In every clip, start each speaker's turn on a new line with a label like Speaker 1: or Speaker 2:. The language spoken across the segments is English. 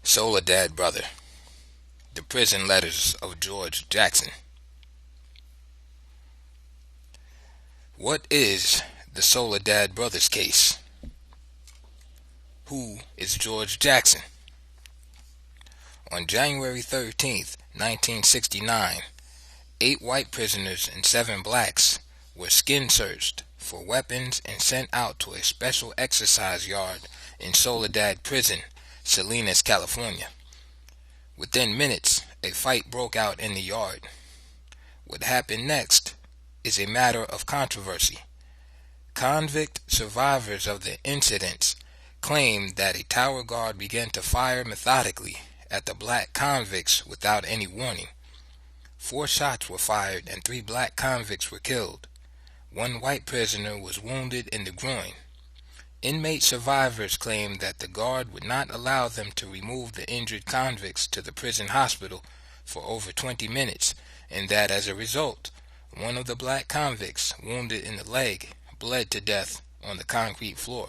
Speaker 1: Soledad Brother. The Prison Letters of George Jackson. What is the Soledad Brothers case? Who is George Jackson? On January 13th, 1969, 8 white prisoners and 7 blacks were skin searched for weapons and sent out to a special exercise yard in Soledad Prison, Salinas, California. Within minutes, a fight broke out in the yard. What happened next is a matter of controversy. Convict survivors of the incidents claimed that a tower guard began to fire methodically at the black convicts without any warning. 4 shots were fired and 3 black convicts were killed. 1 white prisoner was wounded in the groin. Inmate survivors claimed that the guard would not allow them to remove the injured convicts to the prison hospital for over 20 minutes, and that as a result, one of the black convicts, wounded in the leg, bled to death on the concrete floor.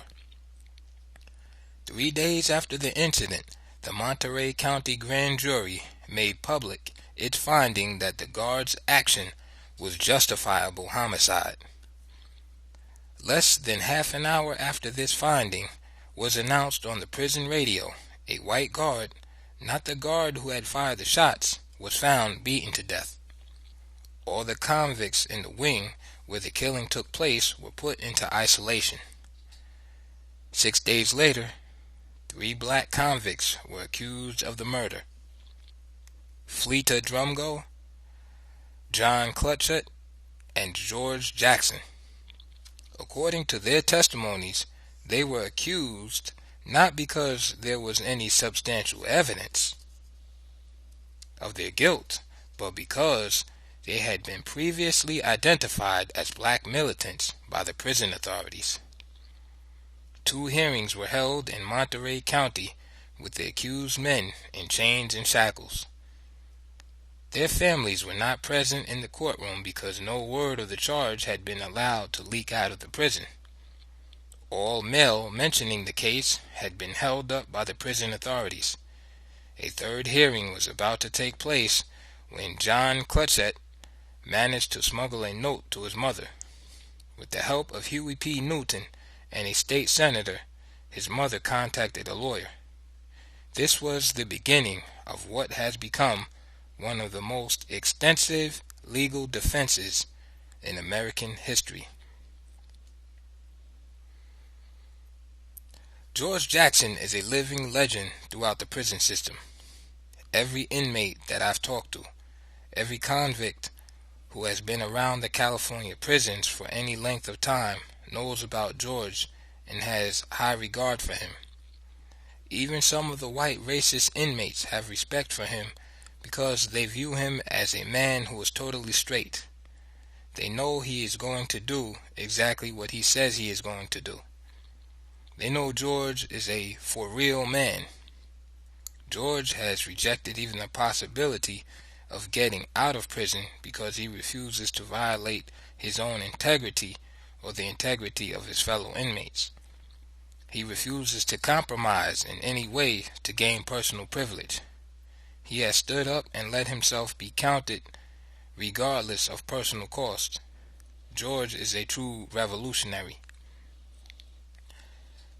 Speaker 1: 3 days after the incident, the Monterey County Grand Jury made public its finding that the guard's action was justifiable homicide. Less than half an hour after this finding was announced on the prison radio, a white guard, not the guard who had fired the shots, was found beaten to death. All the convicts in the wing where the killing took place were put into isolation. 6 days later, 3 black convicts were accused of the murder. Fleeta Drumgo, John Clutchett, and George Jackson. According to their testimonies, they were accused not because there was any substantial evidence of their guilt, but because they had been previously identified as black militants by the prison authorities. 2 hearings were held in Monterey County with the accused men in chains and shackles. Their families were not present in the courtroom because no word of the charge had been allowed to leak out of the prison. All mail mentioning the case had been held up by the prison authorities. A 3rd hearing was about to take place when John Clutchett managed to smuggle a note to his mother. With the help of Huey P. Newton and a state senator, his mother contacted a lawyer. This was the beginning of what has become one of the most extensive legal defenses in American history. George Jackson is a living legend throughout the prison system. Every inmate that I've talked to, every convict who has been around the California prisons for any length of time knows about George and has high regard for him. Even some of the white racist inmates have respect for him because they view him as a man who is totally straight. They know he is going to do exactly what he says he is going to do. They know George is a for real man. George has rejected even the possibility of getting out of prison because he refuses to violate his own integrity or the integrity of his fellow inmates. He refuses to compromise in any way to gain personal privilege. He has stood up and let himself be counted regardless of personal cost. George is a true revolutionary.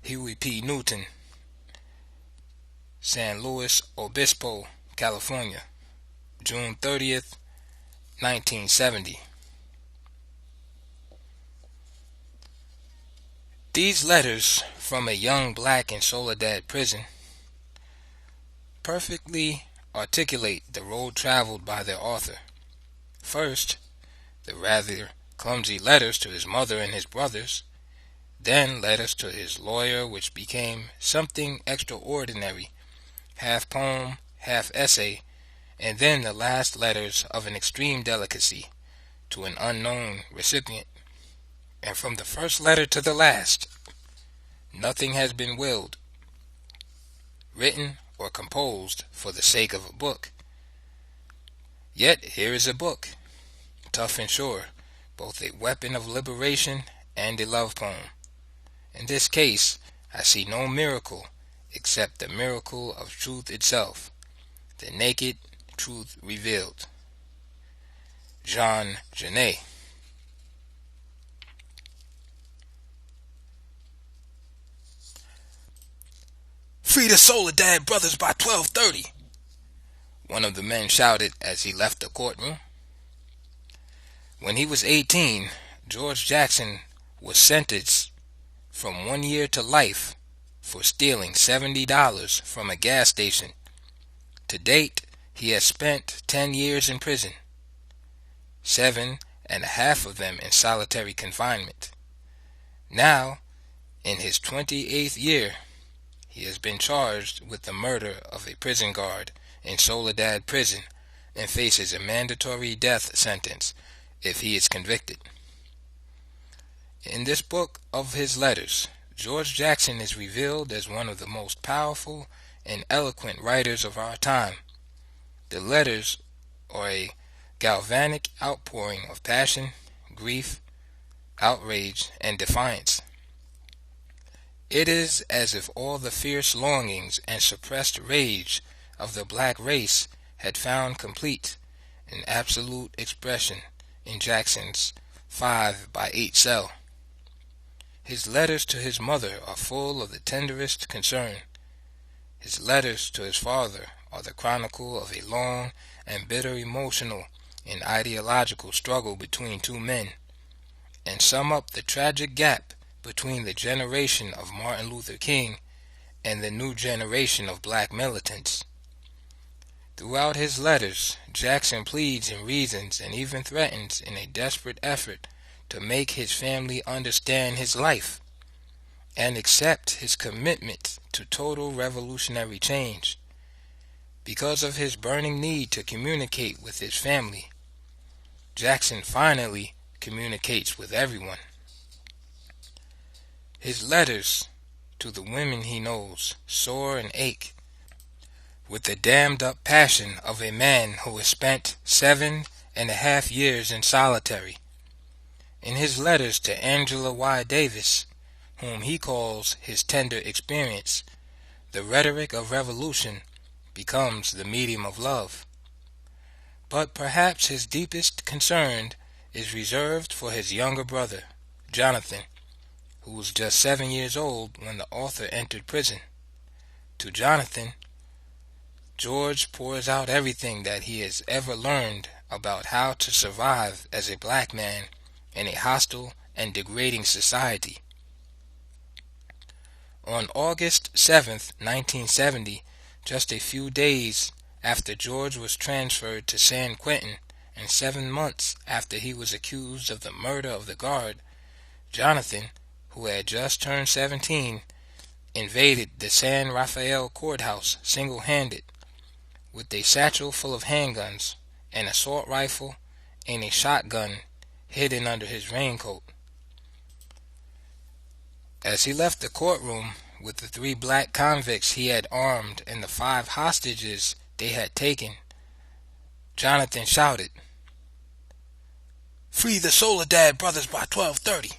Speaker 1: Huey P. Newton, San Luis Obispo, California, June 30th, 1970. These letters from a young black in Soledad prison perfectly articulate the road traveled by their author. First, the rather clumsy letters to his mother and his brothers, then letters to his lawyer, which became something extraordinary, half poem, half essay, and then the last letters of an extreme delicacy to an unknown recipient. And from the first letter to the last, nothing has been willed, written, or composed for the sake of a book. Yet here is a book, tough and sure, both a weapon of liberation and a love poem. In this case, I see no miracle except the miracle of truth itself, the naked truth revealed. Jean Genet. "Free the Soledad brothers by 12:30," one of the men shouted as he left the courtroom. When he was 18, George Jackson was sentenced from 1 year to life for stealing $70 from a gas station. To date, he has spent 10 years in prison, 7.5 of them in solitary confinement. Now, in his 28th year, he has been charged with the murder of a prison guard in Soledad prison and faces a mandatory death sentence if he is convicted. In this book of his letters, George Jackson is revealed as one of the most powerful and eloquent writers of our time. The letters are a galvanic outpouring of passion, grief, outrage, and defiance. It is as if all the fierce longings and suppressed rage of the black race had found complete and absolute expression in Jackson's 5x8 cell. His letters to his mother are full of the tenderest concern. His letters to his father are the chronicle of a long and bitter emotional and ideological struggle between two men, and sum up the tragic gap between the generation of Martin Luther King and the new generation of black militants. Throughout his letters, Jackson pleads and reasons and even threatens in a desperate effort to make his family understand his life and accept his commitment to total revolutionary change. Because of his burning need to communicate with his family, Jackson finally communicates with everyone. His letters to the women he knows soar and ache with the dammed-up passion of a man who has spent 7.5 years in solitary. In his letters to Angela Y. Davis, whom he calls his tender experience, the rhetoric of revolution becomes the medium of love. But perhaps his deepest concern is reserved for his younger brother, Jonathan, who was just 7 years old when the author entered prison. To Jonathan, George pours out everything that he has ever learned about how to survive as a black man in a hostile and degrading society. On August 7th, 1970, just a few days after George was transferred to San Quentin and 7 months after he was accused of the murder of the guard, Jonathan, who had just turned 17, invaded the San Rafael courthouse single-handed with a satchel full of handguns, an assault rifle, and a shotgun hidden under his raincoat. As he left the courtroom with the 3 black convicts he had armed and the 5 hostages they had taken, Jonathan shouted, "Free the Soledad brothers by 12:30.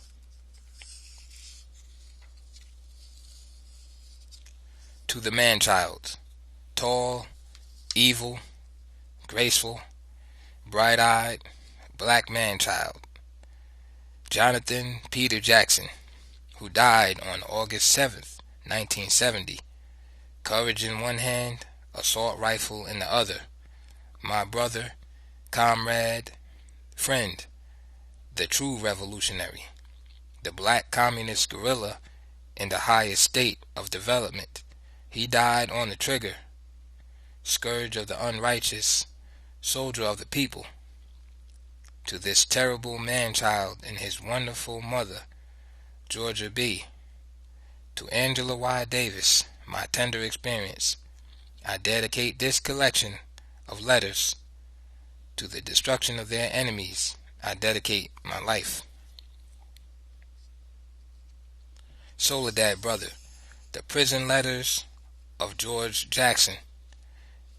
Speaker 1: To the man-child, tall, evil, graceful, bright-eyed, black man-child, Jonathan Peter Jackson, who died on August 7th, 1970, courage in one hand, assault rifle in the other, my brother, comrade, friend, the true revolutionary, the black communist guerrilla in the highest state of development. He died on the trigger, scourge of the unrighteous, soldier of the people. To this terrible man-child and his wonderful mother, Georgia B., to Angela Y. Davis, my tender experience, I dedicate this collection of letters. To the destruction of their enemies, I dedicate my life. Soledad Brother, The Prison Letters of George Jackson.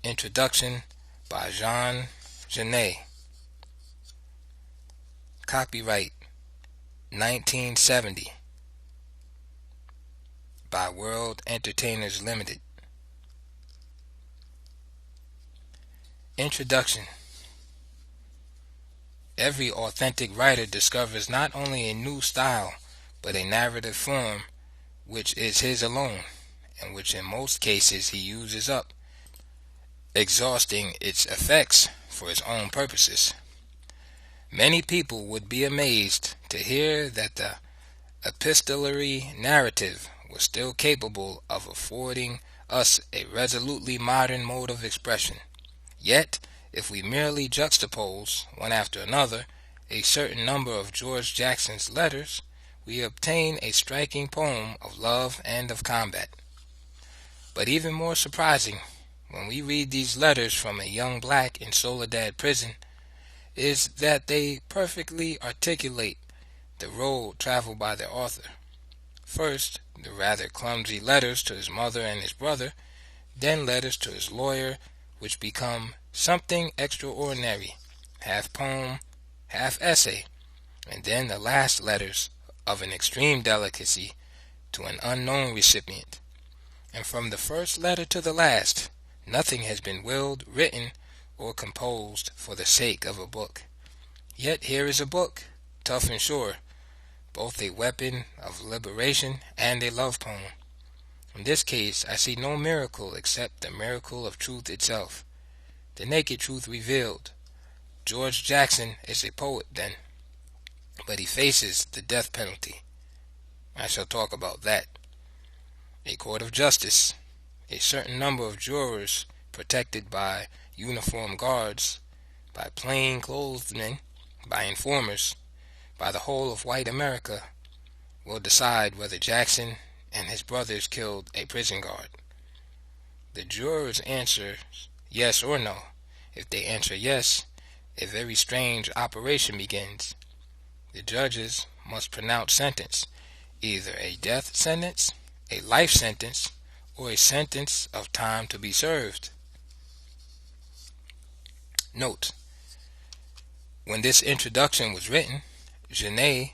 Speaker 1: Introduction by Jean Genet. Copyright 1970 by by World Entertainers Limited. Introduction. Every authentic writer discovers not only a new style, but a narrative form which is his alone, and which in most cases he uses up, exhausting its effects for his own purposes. Many people would be amazed to hear that the epistolary narrative was still capable of affording us a resolutely modern mode of expression. Yet, if we merely juxtapose, one after another, a certain number of George Jackson's letters, we obtain a striking poem of love and of combat. But even more surprising, when we read these letters from a young black in Soledad prison, is that they perfectly articulate the road traveled by their author. First, the rather clumsy letters to his mother and his brother, then letters to his lawyer, which become something extraordinary, half poem, half essay, and then the last letters of an extreme delicacy to an unknown recipient. And from the first letter to the last, nothing has been willed, written, or composed for the sake of a book. Yet here is a book, tough and sure, both a weapon of liberation and a love poem. In this case, I see no miracle except the miracle of truth itself, the naked truth revealed. George Jackson is a poet then, but he faces the death penalty. I shall talk about that. A court of justice, a certain number of jurors protected by uniformed guards, by plain-clothed men, by informers, by the whole of white America, will decide whether Jackson and his brothers killed a prison guard. The jurors answer yes or no. If they answer yes, a very strange operation begins. The judges must pronounce sentence, either a death sentence, a life sentence, or a sentence of time to be served. Note: when this introduction was written, Genet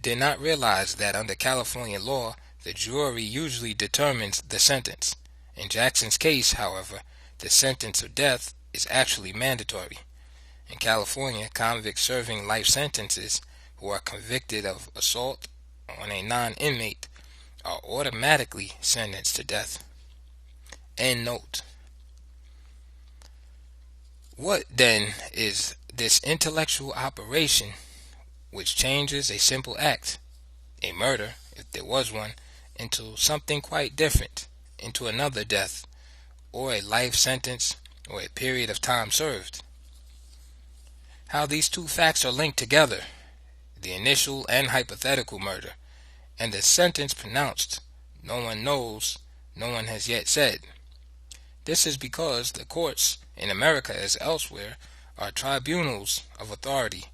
Speaker 1: did not realize that under California law, the jury usually determines the sentence. In Jackson's case, however, the sentence of death is actually mandatory. In California, convicts serving life sentences who are convicted of assault on a non-inmate are automatically sentenced to death. End note. What, then, is this intellectual operation which changes a simple act, a murder, if there was one, into something quite different, into another death, or a life sentence, or a period of time served? How these two facts are linked together, the initial and hypothetical murder, and the sentence pronounced, no one knows, no one has yet said. This is because the courts, in America as elsewhere, are tribunals of authority,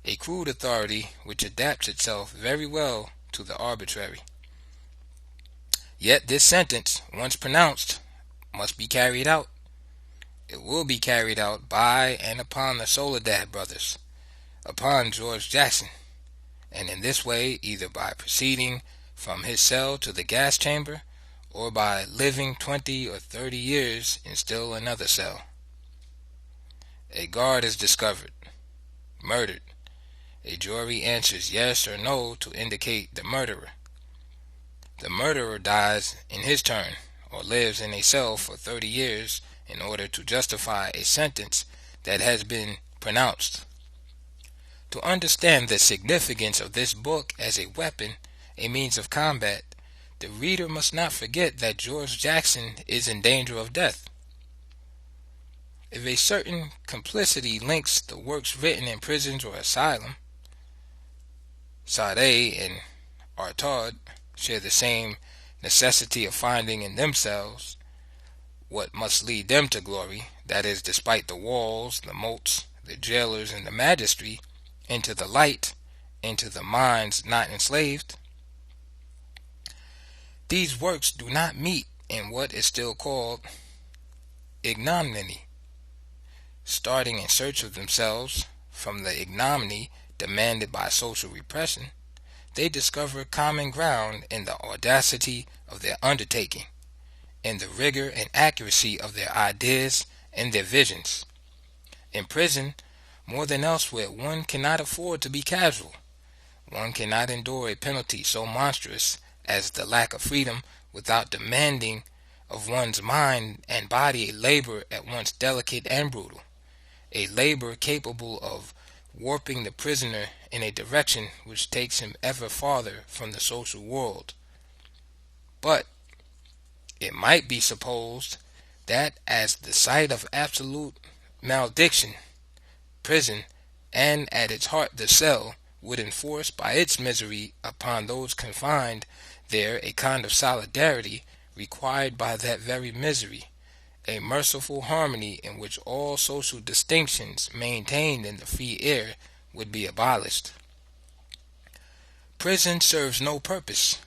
Speaker 1: a crude authority which adapts itself very well to the arbitrary. Yet this sentence, once pronounced, must be carried out. It will be carried out by and upon the Soledad brothers, upon George Jackson, and in this way either by proceeding from his cell to the gas chamber, or by living 20 or 30 years in still another cell. A guard is discovered, murdered. A jury answers yes or no to indicate the murderer. The murderer dies in his turn, or lives in a cell for 30 years in order to justify a sentence that has been pronounced. To understand the significance of this book as a weapon, a means of combat, the reader must not forget that George Jackson is in danger of death. If a certain complicity links the works written in prisons or asylum, Sade and Artaud share the same necessity of finding in themselves what must lead them to glory, that is, despite the walls, the moats, the jailers, and the magistracy, into the light, into the minds not enslaved. These works do not meet in what is still called ignominy, starting in search of themselves from the ignominy demanded by social repression, they discover common ground in the audacity of their undertaking, in the rigor and accuracy of their ideas and their visions. In prison, more than elsewhere, one cannot afford to be casual. One cannot endure a penalty so monstrous as the lack of freedom without demanding of one's mind and body a labor at once delicate and brutal, a labor capable of warping the prisoner in a direction which takes him ever farther from the social world. But it might be supposed that as the site of absolute malediction, prison, and at its heart the cell, would enforce by its misery upon those confined there a kind of solidarity required by that very misery, a merciful harmony in which all social distinctions maintained in the free air would be abolished. Prison serves no purpose.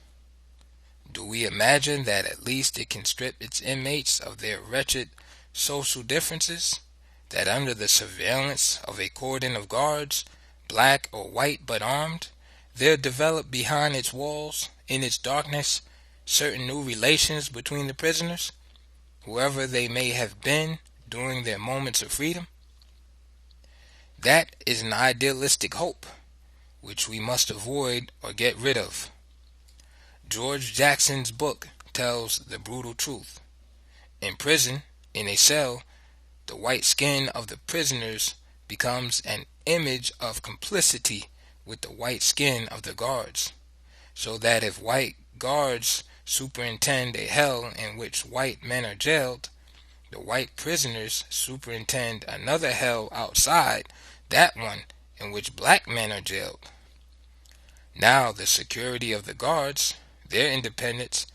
Speaker 1: Do we imagine that at least it can strip its inmates of their wretched social differences, that under the surveillance of a cordon of guards, black or white but armed, there develop behind its walls, in its darkness, certain new relations between the prisoners, whoever they may have been during their moments of freedom? That is an idealistic hope, which we must avoid or get rid of. George Jackson's book tells the brutal truth. In prison, in a cell, the white skin of the prisoners becomes an image of complicity with the white skin of the guards, so that if white guards superintend a hell in which white men are jailed, the white prisoners superintend another hell outside that one in which black men are jailed. Now the security of the guards, their independence,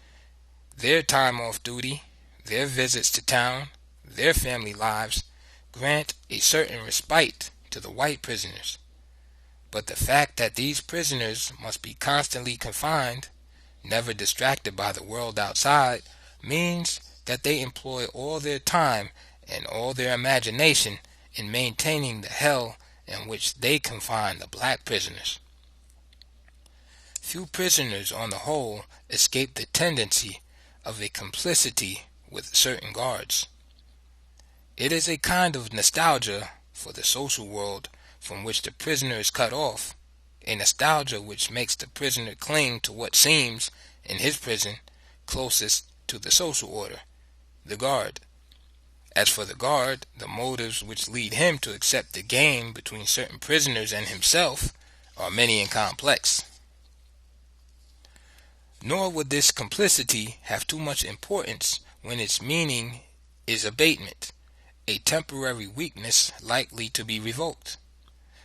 Speaker 1: their time off duty, their visits to town, their family lives, grant a certain respite to the white prisoners. But the fact that these prisoners must be constantly confined, never distracted by the world outside, means that they employ all their time and all their imagination in maintaining the hell in which they confine the black prisoners. Few prisoners on the whole escape the tendency of a complicity with certain guards. It is a kind of nostalgia for the social world from which the prisoner is cut off, a nostalgia which makes the prisoner cling to what seems, in his prison, closest to the social order, the guard. As for the guard, the motives which lead him to accept the game between certain prisoners and himself are many and complex. Nor would this complicity have too much importance when its meaning is abatement, a temporary weakness likely to be revoked,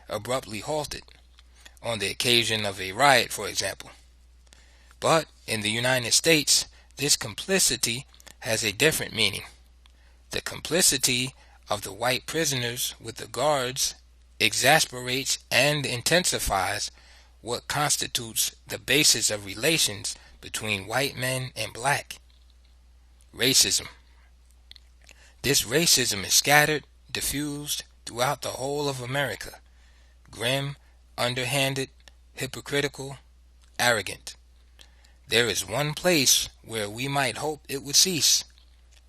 Speaker 1: abruptly halted, on the occasion of a riot, for example. But in the United States, this complicity has a different meaning. The complicity of the white prisoners with the guards exasperates and intensifies what constitutes the basis of relations between white men and black: racism. This racism is scattered, diffused throughout the whole of America, grim, underhanded, hypocritical, arrogant. There is one place where we might hope it would cease,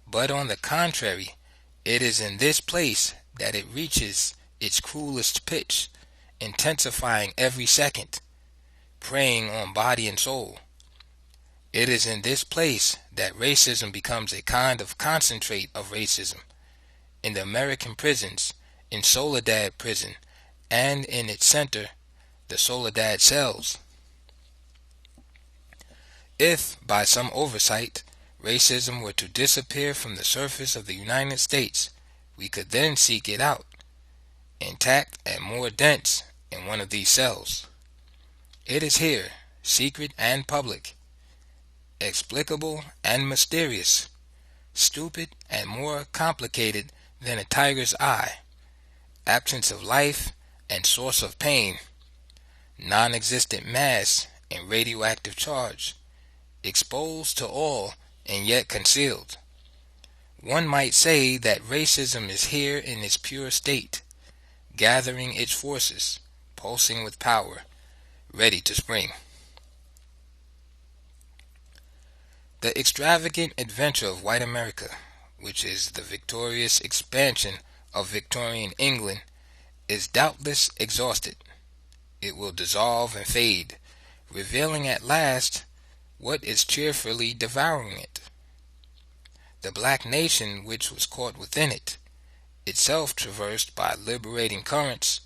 Speaker 1: but on the contrary, it is in this place that it reaches its cruelest pitch, intensifying every second, preying on body and soul. It is in this place that racism becomes a kind of concentrate of racism, in the American prisons, in Soledad prison, and in its center, the Soledad cells. If, by some oversight, racism were to disappear from the surface of the United States, we could then seek it out, intact and more dense, in one of these cells. It is here, secret and public, explicable and mysterious, stupid and more complicated than a tiger's eye, absence of life and source of pain, non-existent mass and radioactive charge, exposed to all and yet concealed. One might say that racism is here in its pure state, gathering its forces, pulsing with power, ready to spring. The extravagant adventure of white America, which is the victorious expansion of Victorian England, is doubtless exhausted. It will dissolve and fade, revealing at last what is cheerfully devouring it. The black nation which was caught within it, itself traversed by liberating currents,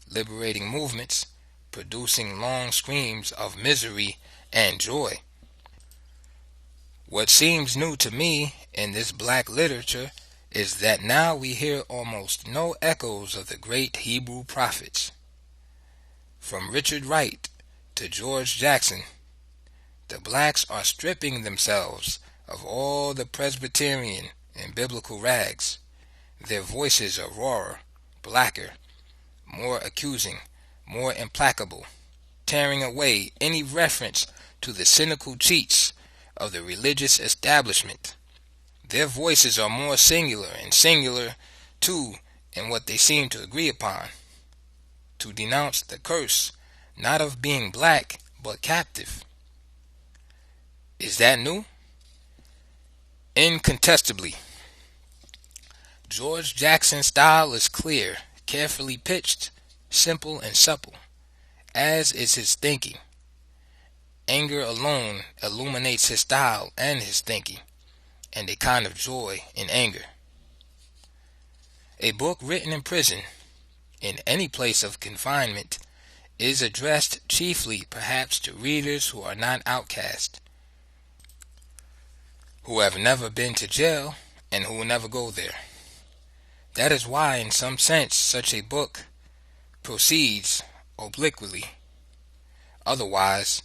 Speaker 1: liberating movements, producing long screams of misery and joy. What seems new to me in this black literature is that now we hear almost no echoes of the great Hebrew prophets. From Richard Wright to George Jackson, the blacks are stripping themselves of all the Presbyterian and biblical rags. Their voices are rawer, blacker, more accusing, more implacable, tearing away any reference to the cynical cheats of the religious establishment. Their voices are more singular, and singular, too, in what they seem to agree upon: to denounce the curse, not of being black, but captive. Is that new? Incontestably. George Jackson's style is clear, carefully pitched, simple and supple, as is his thinking. Anger alone illuminates his style and his thinking, and a kind of joy in anger. A book written in prison, in any place of confinement, is addressed chiefly perhaps to readers who are not outcast, who have never been to jail, and who will never go there. That is why, in some sense, such a book proceeds obliquely. Otherwise,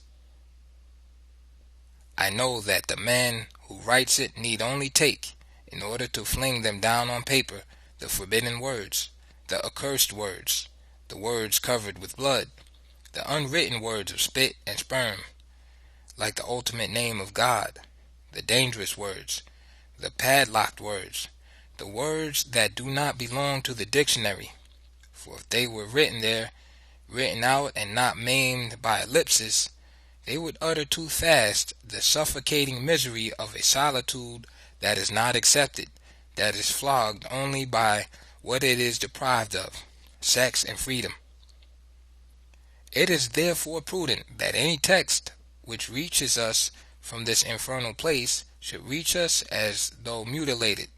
Speaker 1: I know that the man who writes it need only take, in order to fling them down on paper, the forbidden words, the accursed words, the words covered with blood, the unwritten words of spit and sperm, like the ultimate name of God, the dangerous words, the padlocked words, the words that do not belong to the dictionary, for if they were written there, written out and not maimed by ellipses, they would utter too fast the suffocating misery of a solitude that is not accepted, that is flogged only by what it is deprived of, sex and freedom. It is therefore prudent that any text which reaches us from this infernal place should reach us as though mutilated,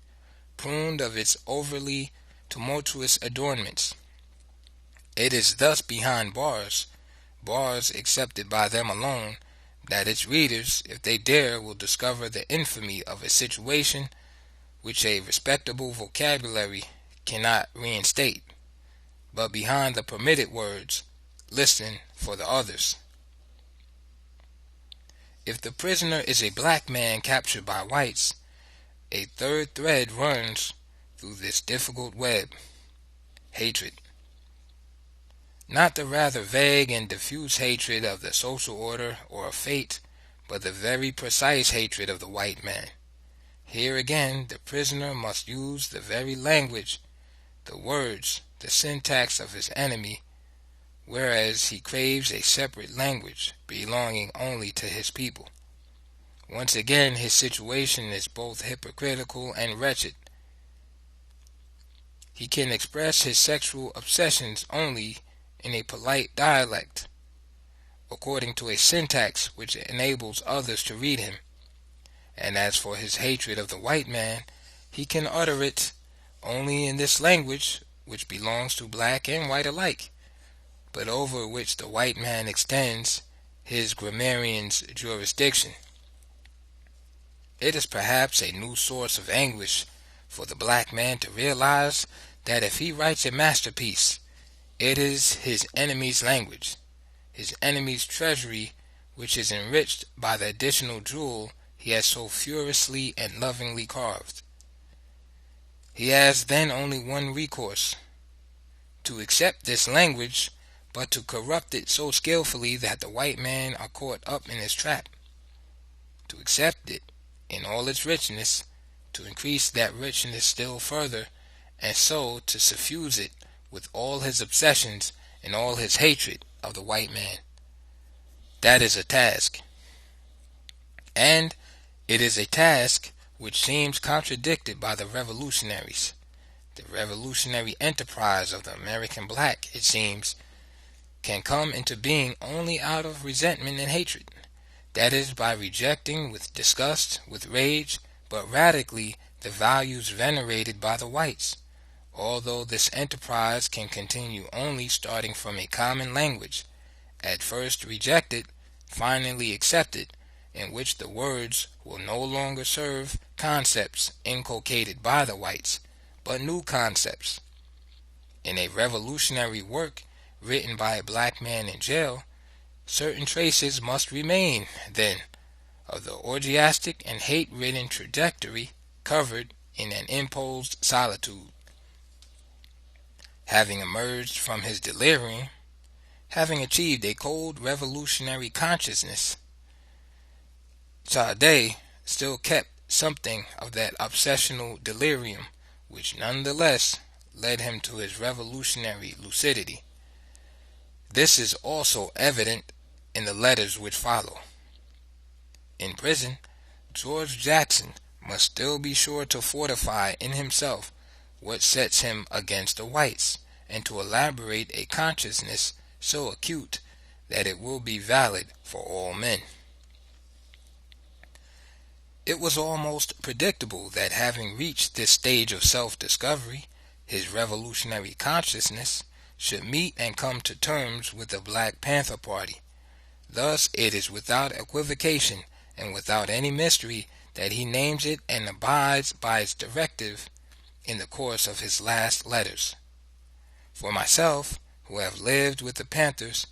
Speaker 1: pruned of its overly tumultuous adornments. It is thus behind bars, bars accepted by them alone, that its readers, if they dare, will discover the infamy of a situation which a respectable vocabulary cannot reinstate. But behind the permitted words, listen for the others. If the prisoner is a black man captured by whites, a third thread runs through this difficult web: hatred. Not the rather vague and diffuse hatred of the social order or of fate, but the very precise hatred of the white man. Here again the prisoner must use the very language, the words, the syntax of his enemy, whereas he craves a separate language belonging only to his people. Once again his situation is both hypocritical and wretched. He can express his sexual obsessions only in a polite dialect, according to a syntax which enables others to read him. And as for his hatred of the white man, he can utter it only in this language which belongs to black and white alike, but over which the white man extends his grammarian's jurisdiction. It is perhaps a new source of anguish for the black man to realize that if he writes a masterpiece, it is his enemy's language, his enemy's treasury, which is enriched by the additional jewel he has so furiously and lovingly carved. He has then only one recourse: to accept this language, but to corrupt it so skillfully that the white men are caught up in his trap; to accept it in all its richness, to increase that richness still further, and so to suffuse it with all his obsessions and all his hatred of the white man. That is a task. And It is a task which seems contradicted by the revolutionaries. The revolutionary enterprise of the American black, it seems, can come into being only out of resentment and hatred. That is, by rejecting with disgust, with rage, but radically, the values venerated by the whites. Although this enterprise can continue only starting from a common language, at first rejected, finally accepted, in which the words will no longer serve concepts inculcated by the whites, but new concepts. In a revolutionary work written by a black man in jail, certain traces must remain, then, of the orgiastic and hate-ridden trajectory covered in an imposed solitude. Having emerged from his delirium, having achieved a cold revolutionary consciousness, Soledad still kept something of that obsessional delirium which nonetheless led him to his revolutionary lucidity. This is also evident in the letters which follow. In prison, George Jackson must still be sure to fortify in himself what sets him against the whites, and to elaborate a consciousness so acute that it will be valid for all men. It was almost predictable that, having reached this stage of self-discovery, his revolutionary consciousness should meet and come to terms with the Black Panther Party. Thus it is without equivocation and without any mystery that he names it and abides by its directive in the course of his last letters. For myself, who have lived with the Panthers,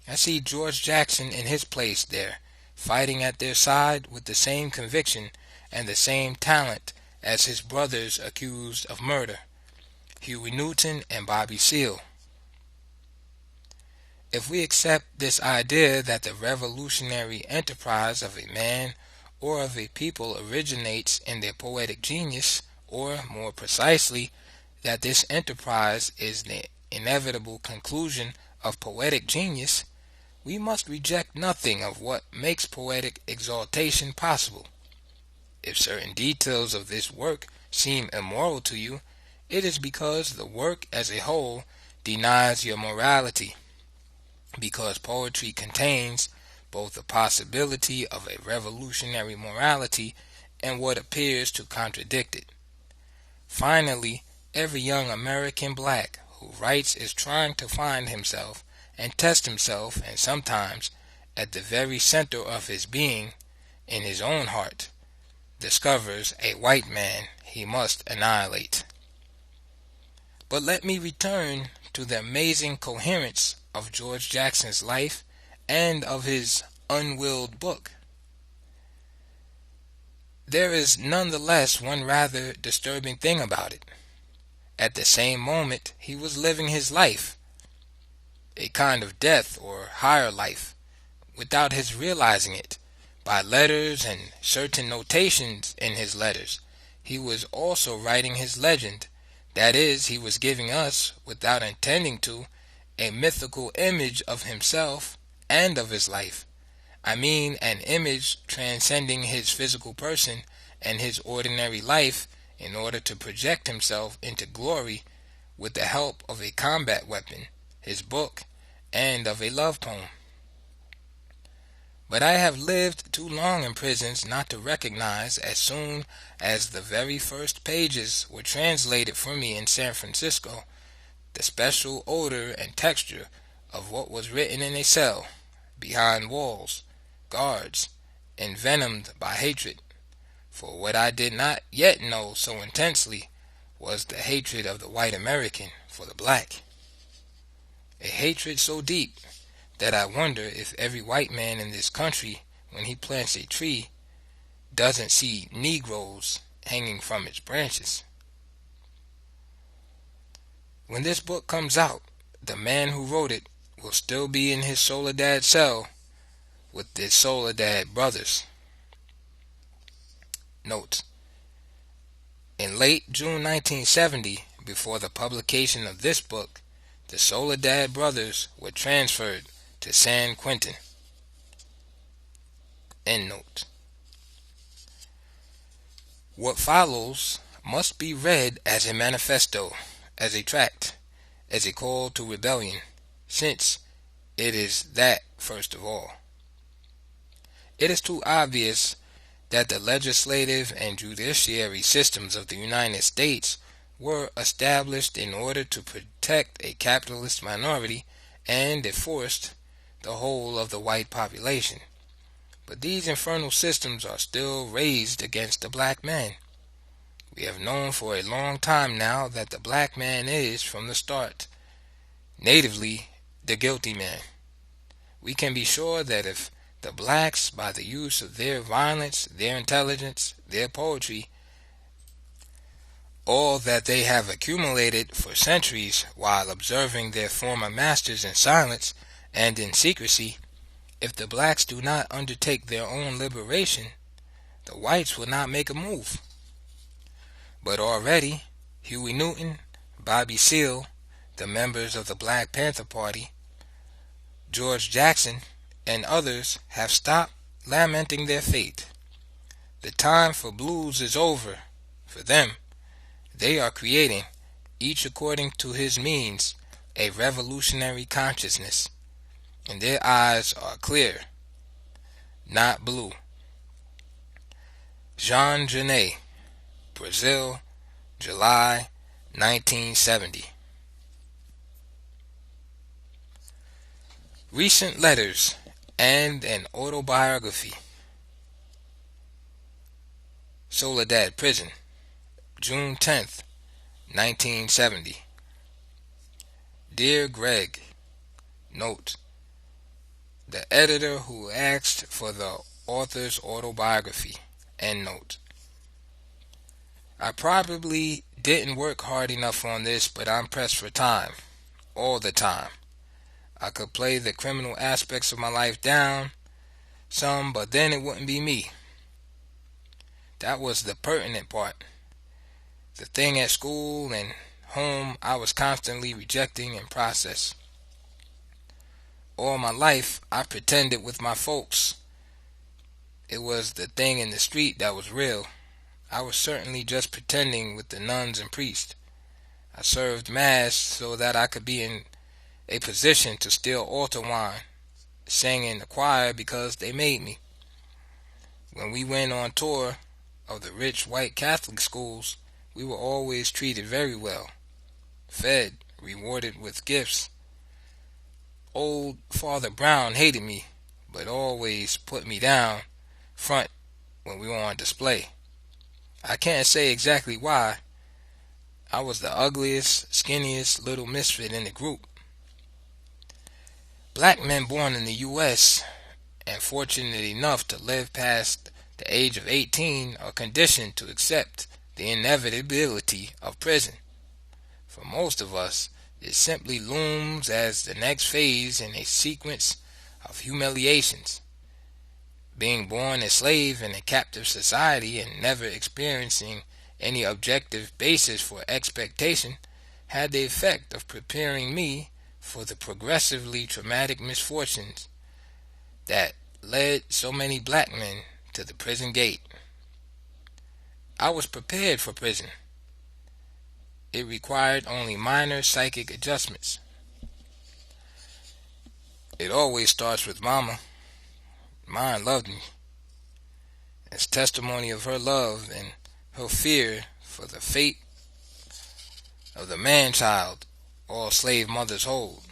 Speaker 1: I see George Jackson in his place there, fighting at their side with the same conviction and the same talent as his brothers accused of murder, Huey Newton and Bobby Seale. If we accept this idea that the revolutionary enterprise of a man or of a people originates in their poetic genius, or, more precisely, that this enterprise is the inevitable conclusion of poetic genius, we must reject nothing of what makes poetic exaltation possible. If certain details of this work seem immoral to you, it is because the work as a whole denies your morality, because poetry contains both the possibility of a revolutionary morality and what appears to contradict it. Finally, every young American black who writes is trying to find himself and test himself, and sometimes, at the very center of his being, in his own heart, discovers a white man he must annihilate. But let me return to the amazing coherence of George Jackson's life and of his unwilled book. There is nonetheless one rather disturbing thing about it. At the same moment he was living his life, a kind of death or higher life, without his realizing it. By letters and certain notations in his letters, he was also writing his legend. That is, he was giving us, without intending to, a mythical image of himself and of his life. I mean, an image transcending his physical person and his ordinary life, in order to project himself into glory with the help of a combat weapon, his book, and of a love poem. But I have lived too long in prisons not to recognize, as soon as the very first pages were translated for me in San Francisco, the special odor and texture of what was written in a cell, behind walls, guards, envenomed by hatred. For what I did not yet know so intensely was the hatred of the white American for the black. A hatred so deep that I wonder if every white man in this country, when he plants a tree, doesn't see Negroes hanging from its branches. When this book comes out, the man who wrote it will still be in his Soledad cell with the Soledad brothers. Note: in late June 1970, before the publication of this book, the Soledad brothers were transferred to San Quentin. End note. What follows must be read as a manifesto, as a tract, as a call to rebellion, since it is that first of all. It is too obvious that the legislative and judiciary systems of the United States were established in order to protect a capitalist minority and enforce the whole of the white population. But these infernal systems are still raised against the black man. We have known for a long time now that the black man is, from the start, natively the guilty man. We can be sure that if the blacks, by the use of their violence, their intelligence, their poetry, all that they have accumulated for centuries while observing their former masters in silence and in secrecy, if the blacks do not undertake their own liberation, the whites will not make a move. But already, Huey Newton, Bobby Seale, the members of the Black Panther Party, George Jackson, and others have stopped lamenting their fate. The time for blues is over for them. They are creating, each according to his means, a revolutionary consciousness, and their eyes are clear, not blue. Jean Genet, Brazil, July 1970. Recent letters and an autobiography. Soledad Prison, June 10th, 1970. Dear Greg, note: the editor who asked for the author's autobiography, end note. I probably didn't work hard enough on this, but I'm pressed for time, all the time. I could play the criminal aspects of my life down some, but then it wouldn't be me. That was the pertinent part. The thing at school and home I was constantly rejecting and processing. All my life I pretended with my folks. It was the thing in the street that was real. I was certainly just pretending with the nuns and priests. I served mass so that I could be in a position to steal altar wine, sang in the choir because they made me. When we went on tour of the rich white Catholic schools, we were always treated very well, fed, rewarded with gifts. Old Father Brown hated me, but always put me down front when we were on display. I can't say exactly why. I was the ugliest, skinniest little misfit in the group. Black men born in the U.S. and fortunate enough to live past the age of 18 are conditioned to accept the inevitability of prison. For most of us, it simply looms as the next phase in a sequence of humiliations. Being born a slave in a captive society and never experiencing any objective basis for expectation had the effect of preparing me for the progressively traumatic misfortunes that led so many black men to the prison gate. I was prepared for prison. It required only minor psychic adjustments. It always starts with Mama. Mine loved me. As testimony of her love and her fear for the fate of the man-child all slave mothers hold,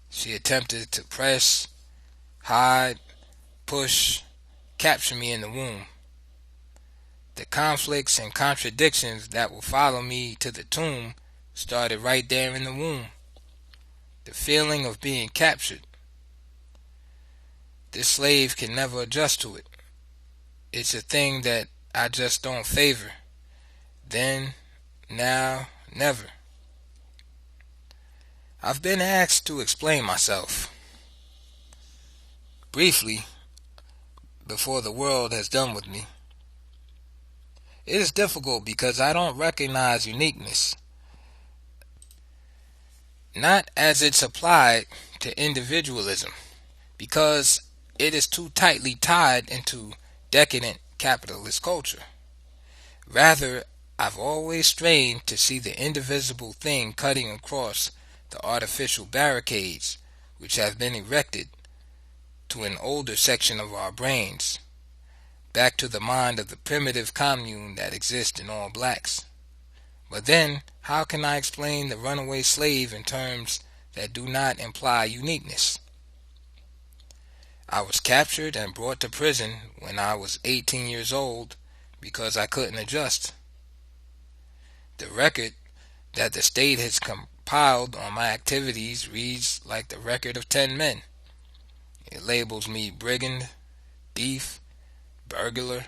Speaker 1: she attempted to press, hide, push, capture me in the womb. The conflicts and contradictions that will follow me to the tomb started right there in the womb. The feeling of being captured. This slave can never adjust to it. It's a thing that I just don't favor. Then, now, never. I've been asked to explain myself briefly before the world has done with me. It is difficult because I don't recognize uniqueness, not as it's applied to individualism, because it is too tightly tied into decadent capitalist culture. Rather, I've always strained to see the indivisible thing cutting across the artificial barricades which have been erected to an older section of our brains, back to the mind of the primitive commune that exists in all blacks. But then, how can I explain the runaway slave in terms that do not imply uniqueness? I was captured and brought to prison when I was 18 years old because I couldn't adjust. The record that the state has compiled on my activities reads like the record of 10 men. It labels me brigand, thief, burglar,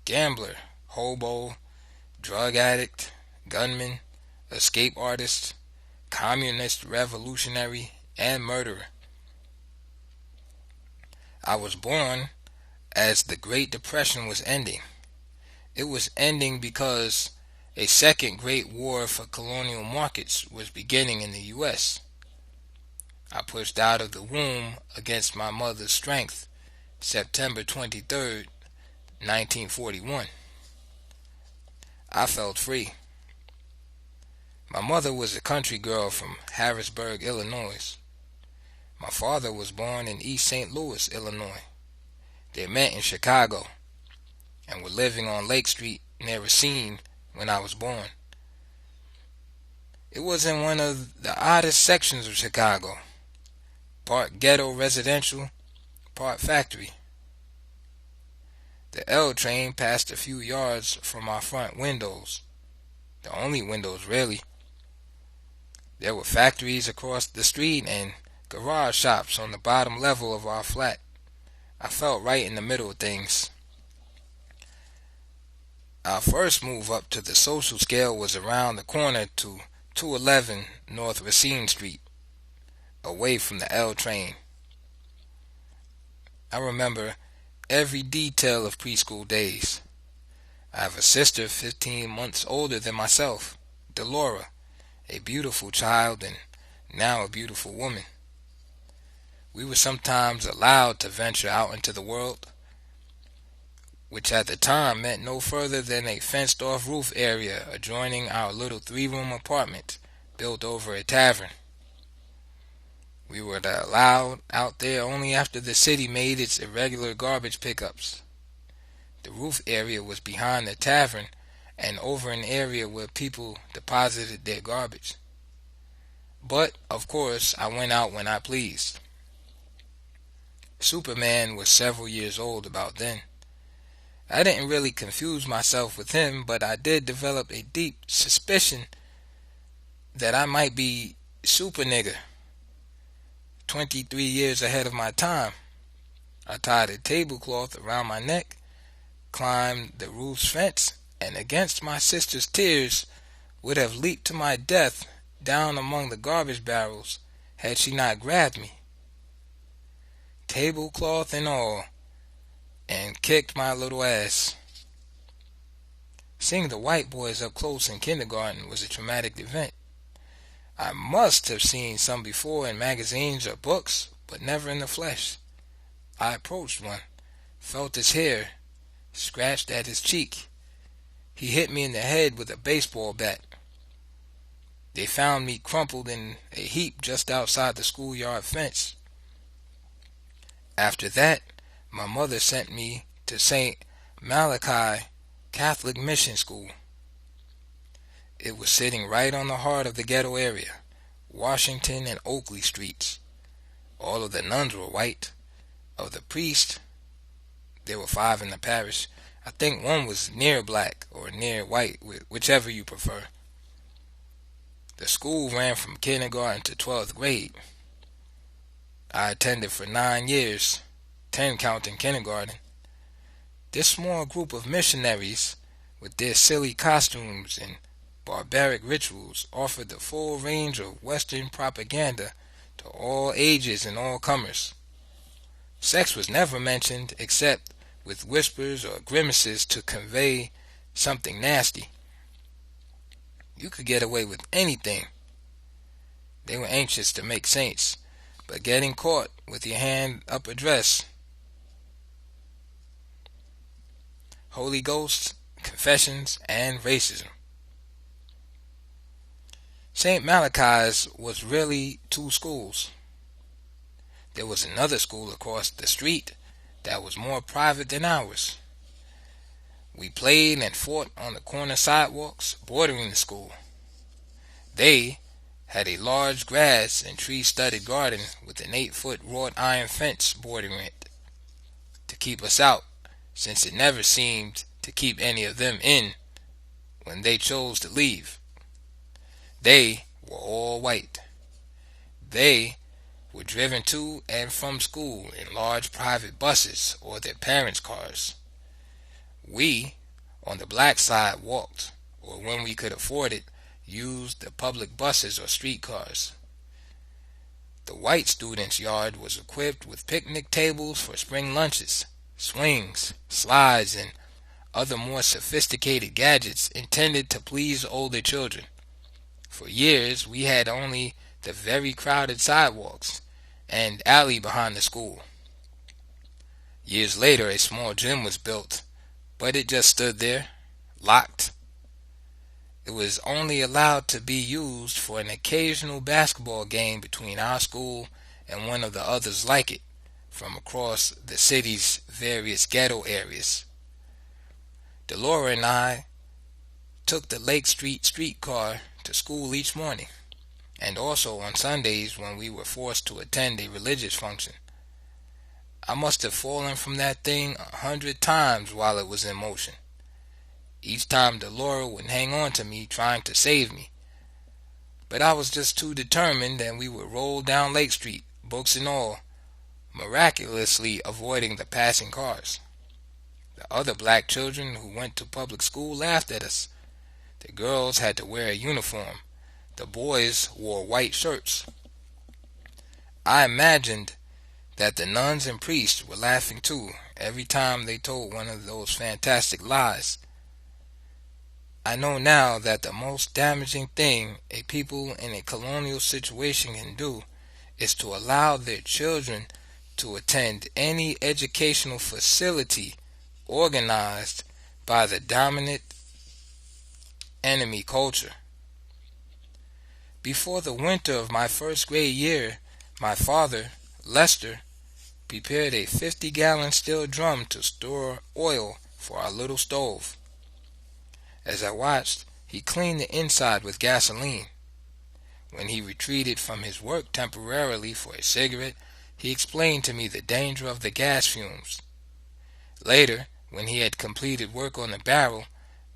Speaker 1: gambler, hobo, drug addict, gunman, escape artist, communist revolutionary, and murderer. I was born as the Great Depression was ending. It was ending because a second Great War for colonial markets was beginning in the U.S. I pushed out of the womb against my mother's strength, September 23rd, 1941. I felt free. My mother was a country girl from Harrisburg, Illinois. My father was born in East St. Louis, Illinois. They met in Chicago and were living on Lake Street near Racine when I was born. It was in one of the oddest sections of Chicago, part ghetto residential, part factory. The L train passed a few yards from our front windows, the only windows really. There were factories across the street and garage shops on the bottom level of our flat. I felt right in the middle of things. Our first move up to the social scale was around the corner to 211 North Racine Street, away from the L train. I remember every detail of preschool days. I have a sister 15 months older than myself, Delora, a beautiful child and now a beautiful woman. We were sometimes allowed to venture out into the world, which at the time meant no further than a fenced-off roof area adjoining our little 3-room apartment built over a tavern. We were allowed out there only after the city made its irregular garbage pickups. The roof area was behind the tavern and over an area where people deposited their garbage. But, of course, I went out when I pleased. Superman was several years old about then. I didn't really confuse myself with him, but I did develop a deep suspicion that I might be Super Nigger, 23 years ahead of my time. I tied a tablecloth around my neck, climbed the roof's fence, and against my sister's tears would have leaped to my death down among the garbage barrels had she not grabbed me, tablecloth and all, and kicked my little ass. Seeing the white boys up close in kindergarten was a traumatic event. I must have seen some before in magazines or books, but never in the flesh. I approached one, felt his hair, scratched at his cheek. He hit me in the head with a baseball bat. They found me crumpled in a heap just outside the schoolyard fence. After that, my mother sent me to St. Malachi Catholic Mission School. It was sitting right on the heart of the ghetto area, Washington and Oakley Streets. All of the nuns were white. Of the priests, there were 5 in the parish. I think one was near black or near white, whichever you prefer. The school ran from kindergarten to 12th grade. I attended for 9 years, 10 counting kindergarten. This small group of missionaries, with their silly costumes and barbaric rituals, offered the full range of Western propaganda to all ages and all comers. Sex was never mentioned except with whispers or grimaces to convey something nasty. You could get away with anything. They were anxious to make saints, but getting caught with your hand up a dress, Holy Ghost confessions, and racism. St. Malachi's was really two schools. There was another school across the street that was more private than ours. We played and fought on the corner sidewalks bordering the school. They had a large grass and tree-studded garden with an 8-foot wrought iron fence bordering it to keep us out, since it never seemed to keep any of them in when they chose to leave. They were all white. They were driven to and from school in large private buses or their parents' cars. We, on the black side, walked, or when we could afford it, used the public buses or streetcars. The white students' yard was equipped with picnic tables for spring lunches, swings, slides, and other more sophisticated gadgets intended to please older children. For years, we had only the very crowded sidewalks and alley behind the school. Years later, a small gym was built, but it just stood there, locked. It was only allowed to be used for an occasional basketball game between our school and one of the others like it from across the city's various ghetto areas. Delora and I took the Lake Street streetcar to school each morning, and also on Sundays when we were forced to attend a religious function. I must have fallen from that thing 100 times while it was in motion. Each time Delora would hang on to me, trying to save me. But I was just too determined, and we would roll down Lake Street, books and all, miraculously avoiding the passing cars. The other black children who went to public school laughed at us. The girls had to wear a uniform. The boys wore white shirts. I imagined that the nuns and priests were laughing too every time they told one of those fantastic lies. I know now that the most damaging thing a people in a colonial situation can do is to allow their children to attend any educational facility organized by the dominant enemy culture. Before the winter of my first grade year, my father, Lester, prepared a 50-gallon steel drum to store oil for our little stove. As I watched, he cleaned the inside with gasoline. When he retreated from his work temporarily for a cigarette, he explained to me the danger of the gas fumes. Later, when he had completed work on the barrel,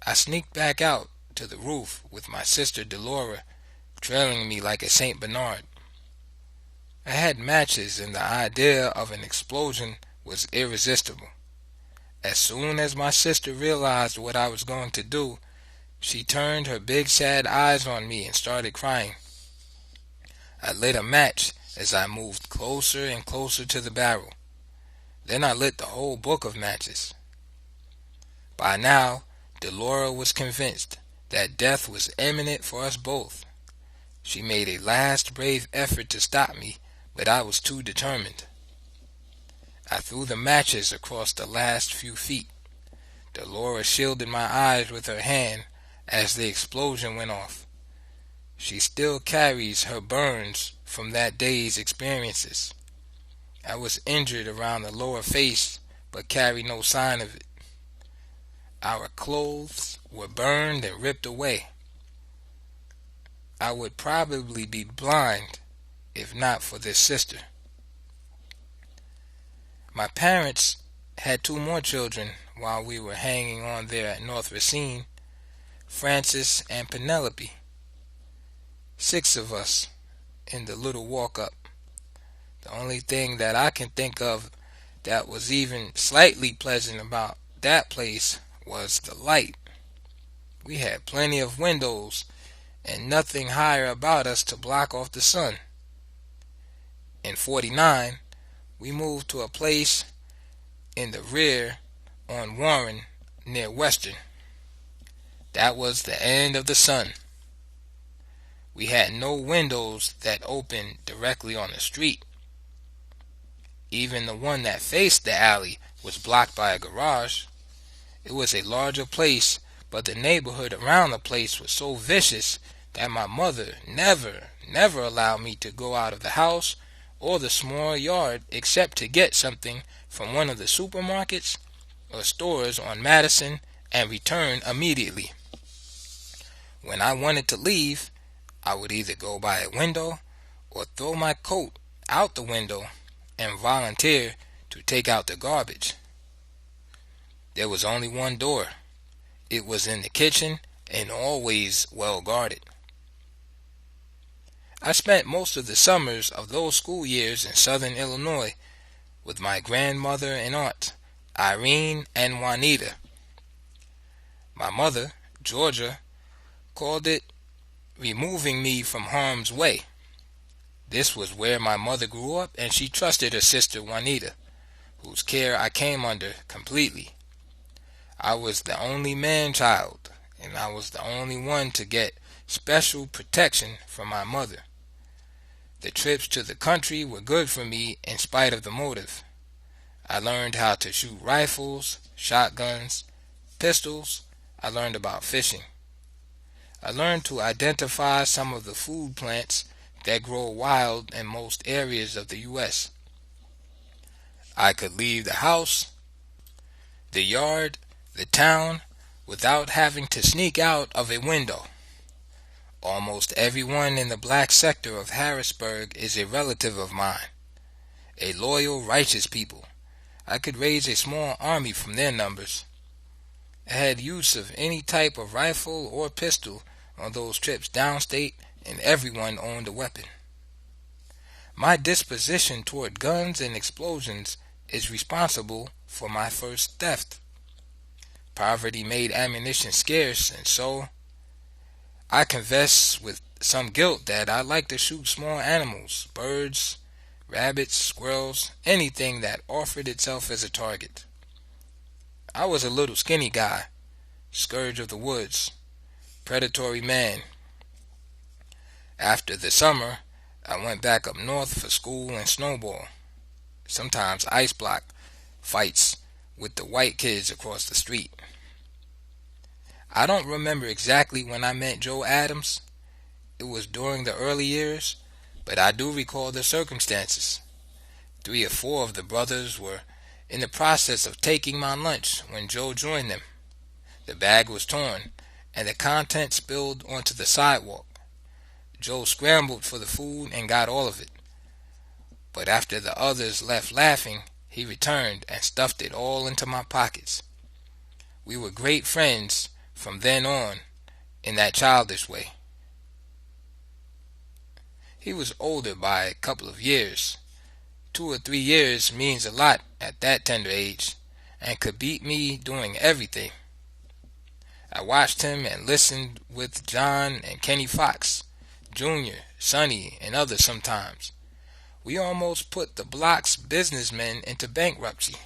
Speaker 1: I sneaked back out to the roof with my sister Delora trailing me like a Saint Bernard. I had matches, and the idea of an explosion was irresistible. As soon as my sister realized what I was going to do, she turned her big sad eyes on me and started crying. I lit a match as I moved closer and closer to the barrel. Then I lit the whole book of matches. By now, Delora was convinced that death was imminent for us both. She made a last brave effort to stop me, but I was too determined. I threw the matches across the last few feet. Delora shielded my eyes with her hand as the explosion went off. She still carries her burns from that day's experiences. I was injured around the lower face, but carried no sign of it. Our clothes were burned and ripped away. I would probably be blind if not for this sister. My parents had 2 more children while we were hanging on there at North Racine, Francis and Penelope. 6 of us in the little walk-up. The only thing that I can think of that was even slightly pleasant about that place was the light. We had plenty of windows and nothing higher about us to block off the sun. In '49, we moved to a place in the rear on Warren near Western. That was the end of the sun. We had no windows that opened directly on the street. Even the one that faced the alley was blocked by a garage. It was a larger place, but the neighborhood around the place was so vicious that my mother never allowed me to go out of the house or the small yard except to get something from one of the supermarkets or stores on Madison and return immediately. When I wanted to leave, I would either go by a window or throw my coat out the window and volunteer to take out the garbage. There was only one door. It was in the kitchen and always well guarded. I spent most of the summers of those school years in southern Illinois with my grandmother and aunt, Irene and Juanita. My mother, Georgia, called it removing me from harm's way. This was where my mother grew up, and she trusted her sister Juanita, whose care I came under completely. I was the only man-child, and I was the only one to get special protection from my mother. The trips to the country were good for me in spite of the motive. I learned how to shoot rifles, shotguns, pistols. I learned about fishing. I learned to identify some of the food plants that grow wild in most areas of the U.S. I could leave the house, the yard, the town, without having to sneak out of a window. Almost everyone in the black sector of Harrisburg is a relative of mine, a loyal, righteous people. I could raise a small army from their numbers. I had use of any type of rifle or pistol on those trips downstate, and everyone owned a weapon. My disposition toward guns and explosions is responsible for my first theft. Poverty made ammunition scarce, and so I confess with some guilt that I like to shoot small animals, birds, rabbits, squirrels, anything that offered itself as a target. I was a little skinny guy, scourge of the woods, predatory man. After the summer, I went back up north for school and snowball, sometimes ice block fights with the white kids across the street. I don't remember exactly when I met Joe Adams. It was during the early years, but I do recall the circumstances. 3 or 4 of the brothers were in the process of taking my lunch when Joe joined them. The bag was torn, and the contents spilled onto the sidewalk. Joe scrambled for the food and got all of it. But after the others left laughing, he returned and stuffed it all into my pockets. We were great friends from then on in that childish way. He was older by a couple of years. 2 or 3 years means a lot at that tender age, and could beat me doing everything. I watched him and listened with John and Kenny Fox, Jr., Sonny, and others sometimes. We almost put the block's businessmen into bankruptcy.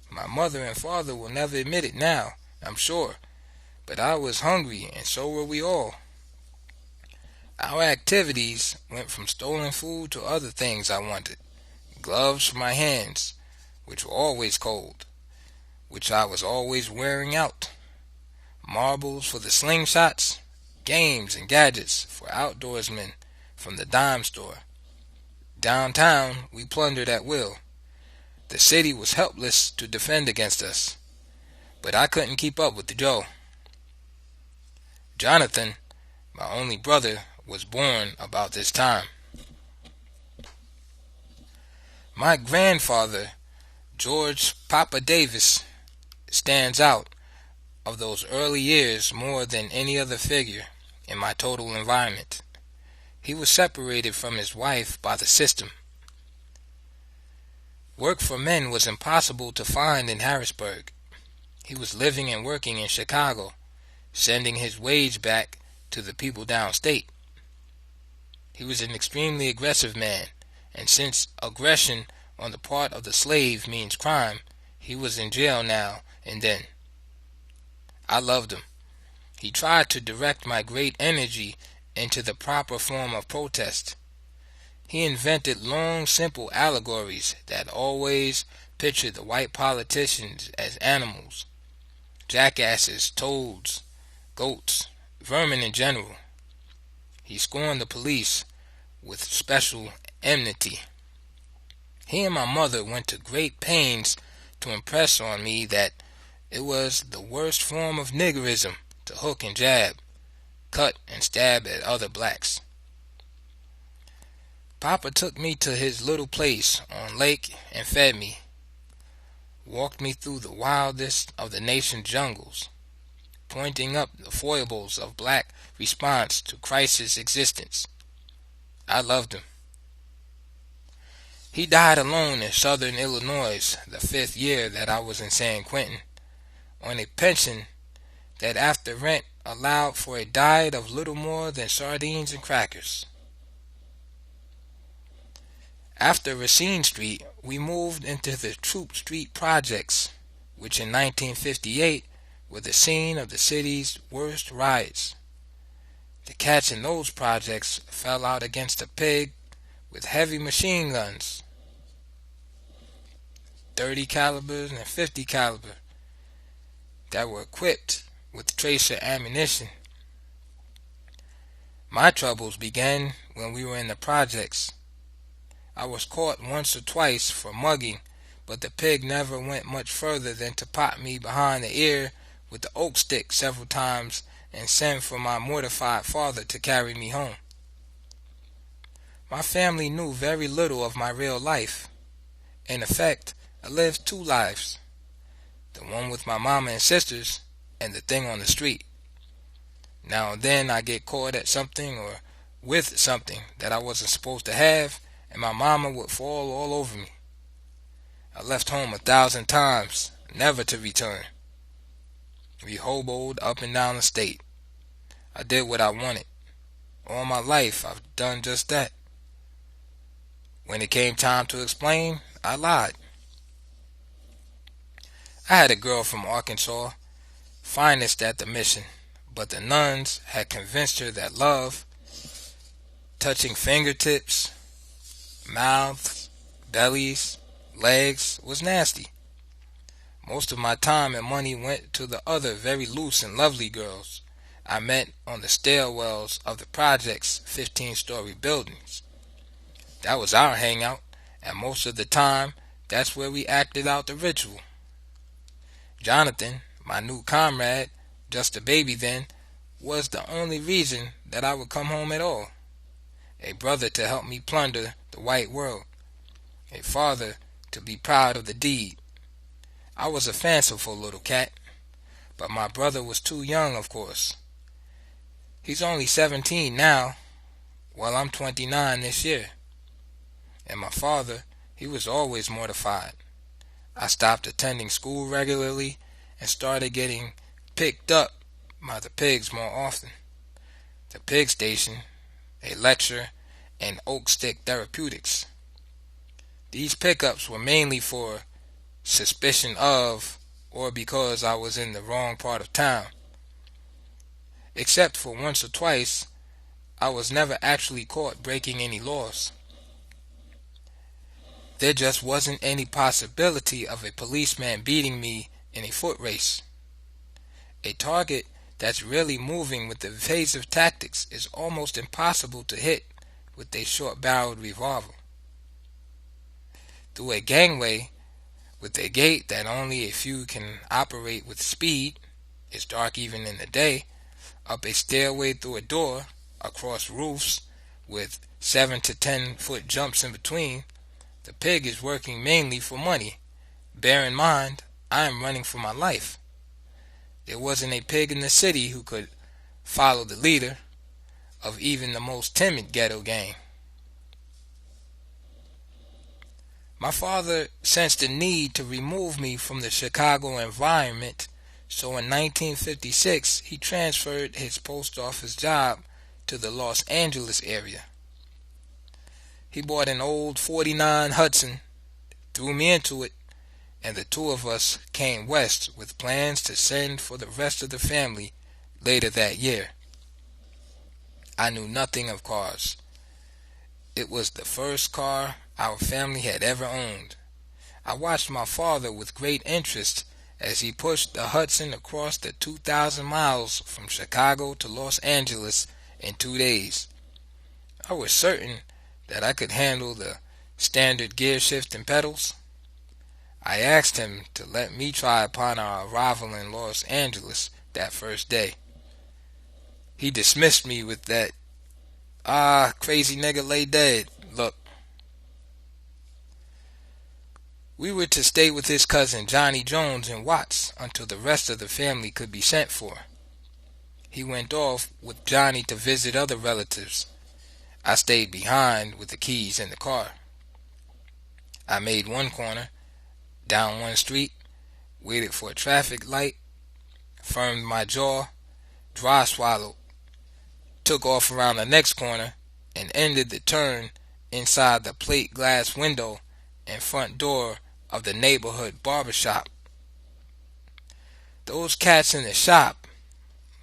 Speaker 1: My mother and father will never admit it now, I'm sure, but I was hungry, and so were we all. Our activities went from stolen food to other things I wanted. Gloves for my hands, which were always cold, which I was always wearing out. Marbles for the slingshots, games and gadgets for outdoorsmen from the dime store. Downtown, we plundered at will. The city was helpless to defend against us, but I couldn't keep up with the Joe. Jonathan, my only brother, was born about this time. My grandfather, George Papa Davis, stands out of those early years more than any other figure in my total environment. He was separated from his wife by the system. Work for men was impossible to find in Harrisburg. He was living and working in Chicago, sending his wage back to the people downstate. He was an extremely aggressive man, and since aggression on the part of the slave means crime, he was in jail now and then. I loved him. He tried to direct my great energy into the proper form of protest. He invented long, simple allegories that always pictured the white politicians as animals, jackasses, toads, goats, vermin in general. He scorned the police with special enmity. He and my mother went to great pains to impress on me that it was the worst form of niggerism to hook and jab, cut and stab at other blacks. Papa took me to his little place on lake and fed me, walked me through the wildest of the nation's jungles, pointing up the foibles of black response to crisis existence. I loved him. He died alone in southern Illinois the 5th year that I was in San Quentin, on a pension that after rent allowed for a diet of little more than sardines and crackers. After Racine Street, we moved into the Troop Street projects, which in 1958 were the scene of the city's worst riots. The cats in those projects fell out against a pig with heavy machine guns, 30 calibers and 50 caliber, that were equipped with tracer ammunition. My troubles began when we were in the projects. I was caught once or twice for mugging, but the pig never went much further than to pop me behind the ear with the oak stick several times and send for my mortified father to carry me home. My family knew very little of my real life. In effect, I lived 2 lives, the one with my mama and sisters, and the thing on the street. Now and then I get caught at something or with something that I wasn't supposed to have, and my mama would fall all over me. I left home 1,000 times, never to return. We hoboed up and down the state. I did what I wanted. All my life I've done just that. When it came time to explain, I lied. I had a girl from Arkansas, finest at the mission, but the nuns had convinced her that love, touching fingertips, mouths, bellies, legs, was nasty. Most of my time and money went to the other very loose and lovely girls I met on the stairwells of the project's 15-story buildings. That was our hangout, and most of the time, that's where we acted out the ritual. Jonathan, my new comrade, just a baby then, was the only reason that I would come home at all. A brother to help me plunder the white world. A father to be proud of the deed. I was a fanciful little cat, but my brother was too young, of course. He's only 17 now, while I'm 29 this year. And my father, he was always mortified. I stopped attending school regularly and started getting picked up by the pigs more often. The pig station, a lecture, and oak stick therapeutics. These pickups were mainly for suspicion of or because I was in the wrong part of town. Except for once or twice, I was never actually caught breaking any laws. There just wasn't any possibility of a policeman beating me in a foot race. A target that's really moving with evasive tactics is almost impossible to hit with a short-barreled revolver. Through a gangway with a gate that only a few can operate with speed, it's dark even in the day, up a stairway through a door, across roofs with 7 to 10 foot jumps in between, the pig is working mainly for money. Bear in mind, I am running for my life. There wasn't a pig in the city who could follow the leader of even the most timid ghetto gang. My father sensed the need to remove me from the Chicago environment, so in 1956 he transferred his post office job to the Los Angeles area. He bought an old 49 Hudson, threw me into it, and the 2 of us came west with plans to send for the rest of the family later that year. I knew nothing of cars. It was the first car our family had ever owned. I watched my father with great interest as he pushed the Hudson across the 2,000 miles from Chicago to Los Angeles in 2 days. I was certain that I could handle the standard gear shift and pedals. I asked him to let me try upon our arrival in Los Angeles that first day. He dismissed me with that, crazy nigga lay dead look. We were to stay with his cousin Johnny Jones in Watts until the rest of the family could be sent for. He went off with Johnny to visit other relatives. I stayed behind with the keys in the car. I made one corner, down one street, waited for a traffic light, firmed my jaw, dry swallowed, took off around the next corner, and ended the turn inside the plate glass window and front door of the neighborhood barbershop. Those cats in the shop,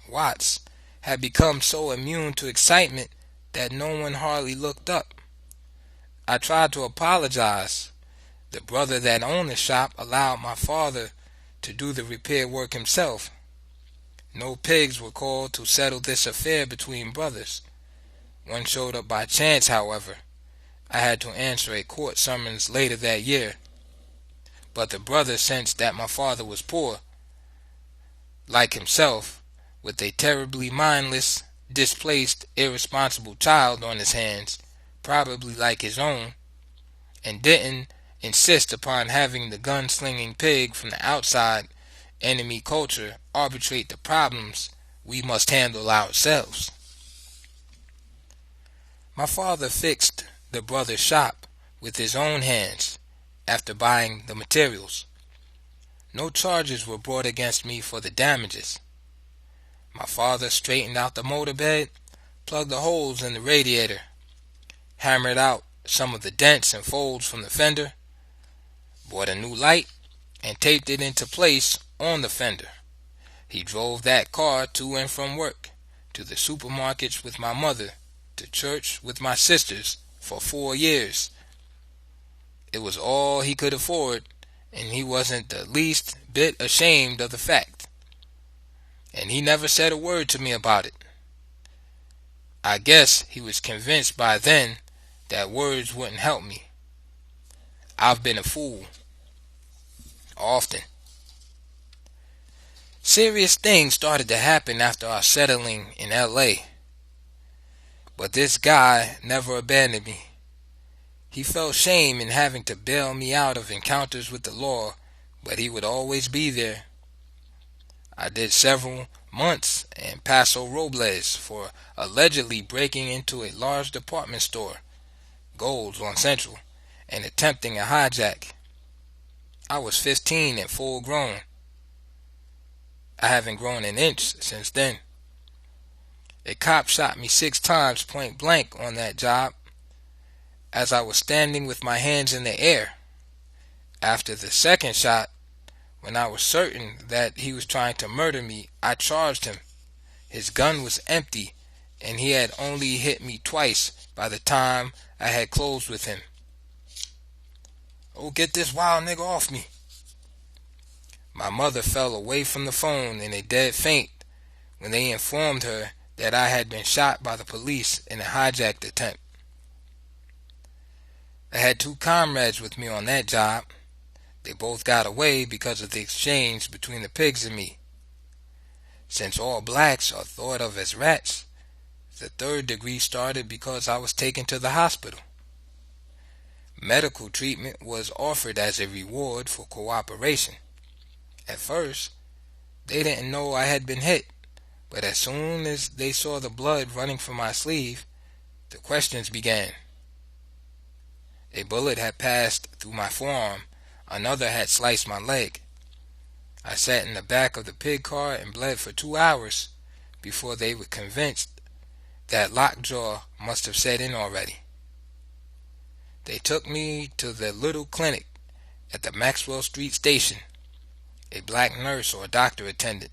Speaker 1: Watts, had become so immune to excitement that no one hardly looked up. I tried to apologize. The brother that owned the shop allowed my father to do the repair work himself. No pigs were called to settle this affair between brothers. One showed up by chance, however. I had to answer a court summons later that year. But the brother sensed that my father was poor, like himself, with a terribly mindless, displaced, irresponsible child on his hands, probably like his own, and didn't insist upon having the gun-slinging pig from the outside enemy culture arbitrate the problems we must handle ourselves. My father fixed the brother's shop with his own hands after buying the materials. No charges were brought against me for the damages. My father straightened out the motor bed, plugged the holes in the radiator, hammered out some of the dents and folds from the fender, bought a new light, and taped it into place on the fender. He drove that car to and from work, to the supermarkets with my mother, to church with my sisters for 4 years. It was all he could afford, and he wasn't the least bit ashamed of the fact. And he never said a word to me about it. I guess he was convinced by then that words wouldn't help me. I've been a fool. Often. Serious things started to happen after our settling in L.A. But this guy never abandoned me. He felt shame in having to bail me out of encounters with the law, but he would always be there. I did several months in Paso Robles for allegedly breaking into a large department store, Gold's on Central, and attempting a hijack. I was 15 and full grown. I haven't grown an inch since then. A cop shot me 6 times point blank on that job as I was standing with my hands in the air. After the second shot, when I was certain that he was trying to murder me, I charged him. His gun was empty, and he had only hit me twice by the time I had closed with him. "Oh, get this wild nigga off me." My mother fell away from the phone in a dead faint when they informed her that I had been shot by the police in a hijack attempt. I had 2 comrades with me on that job. They both got away because of the exchange between the pigs and me. Since all blacks are thought of as rats, the 3rd degree started because I was taken to the hospital. Medical treatment was offered as a reward for cooperation. At first, they didn't know I had been hit, but as soon as they saw the blood running from my sleeve, the questions began. A bullet had passed through my forearm, another had sliced my leg. I sat in the back of the pig car and bled for 2 hours before they were convinced that lockjaw must have set in already. They took me to the little clinic at the Maxwell Street station. A black nurse or doctor attended.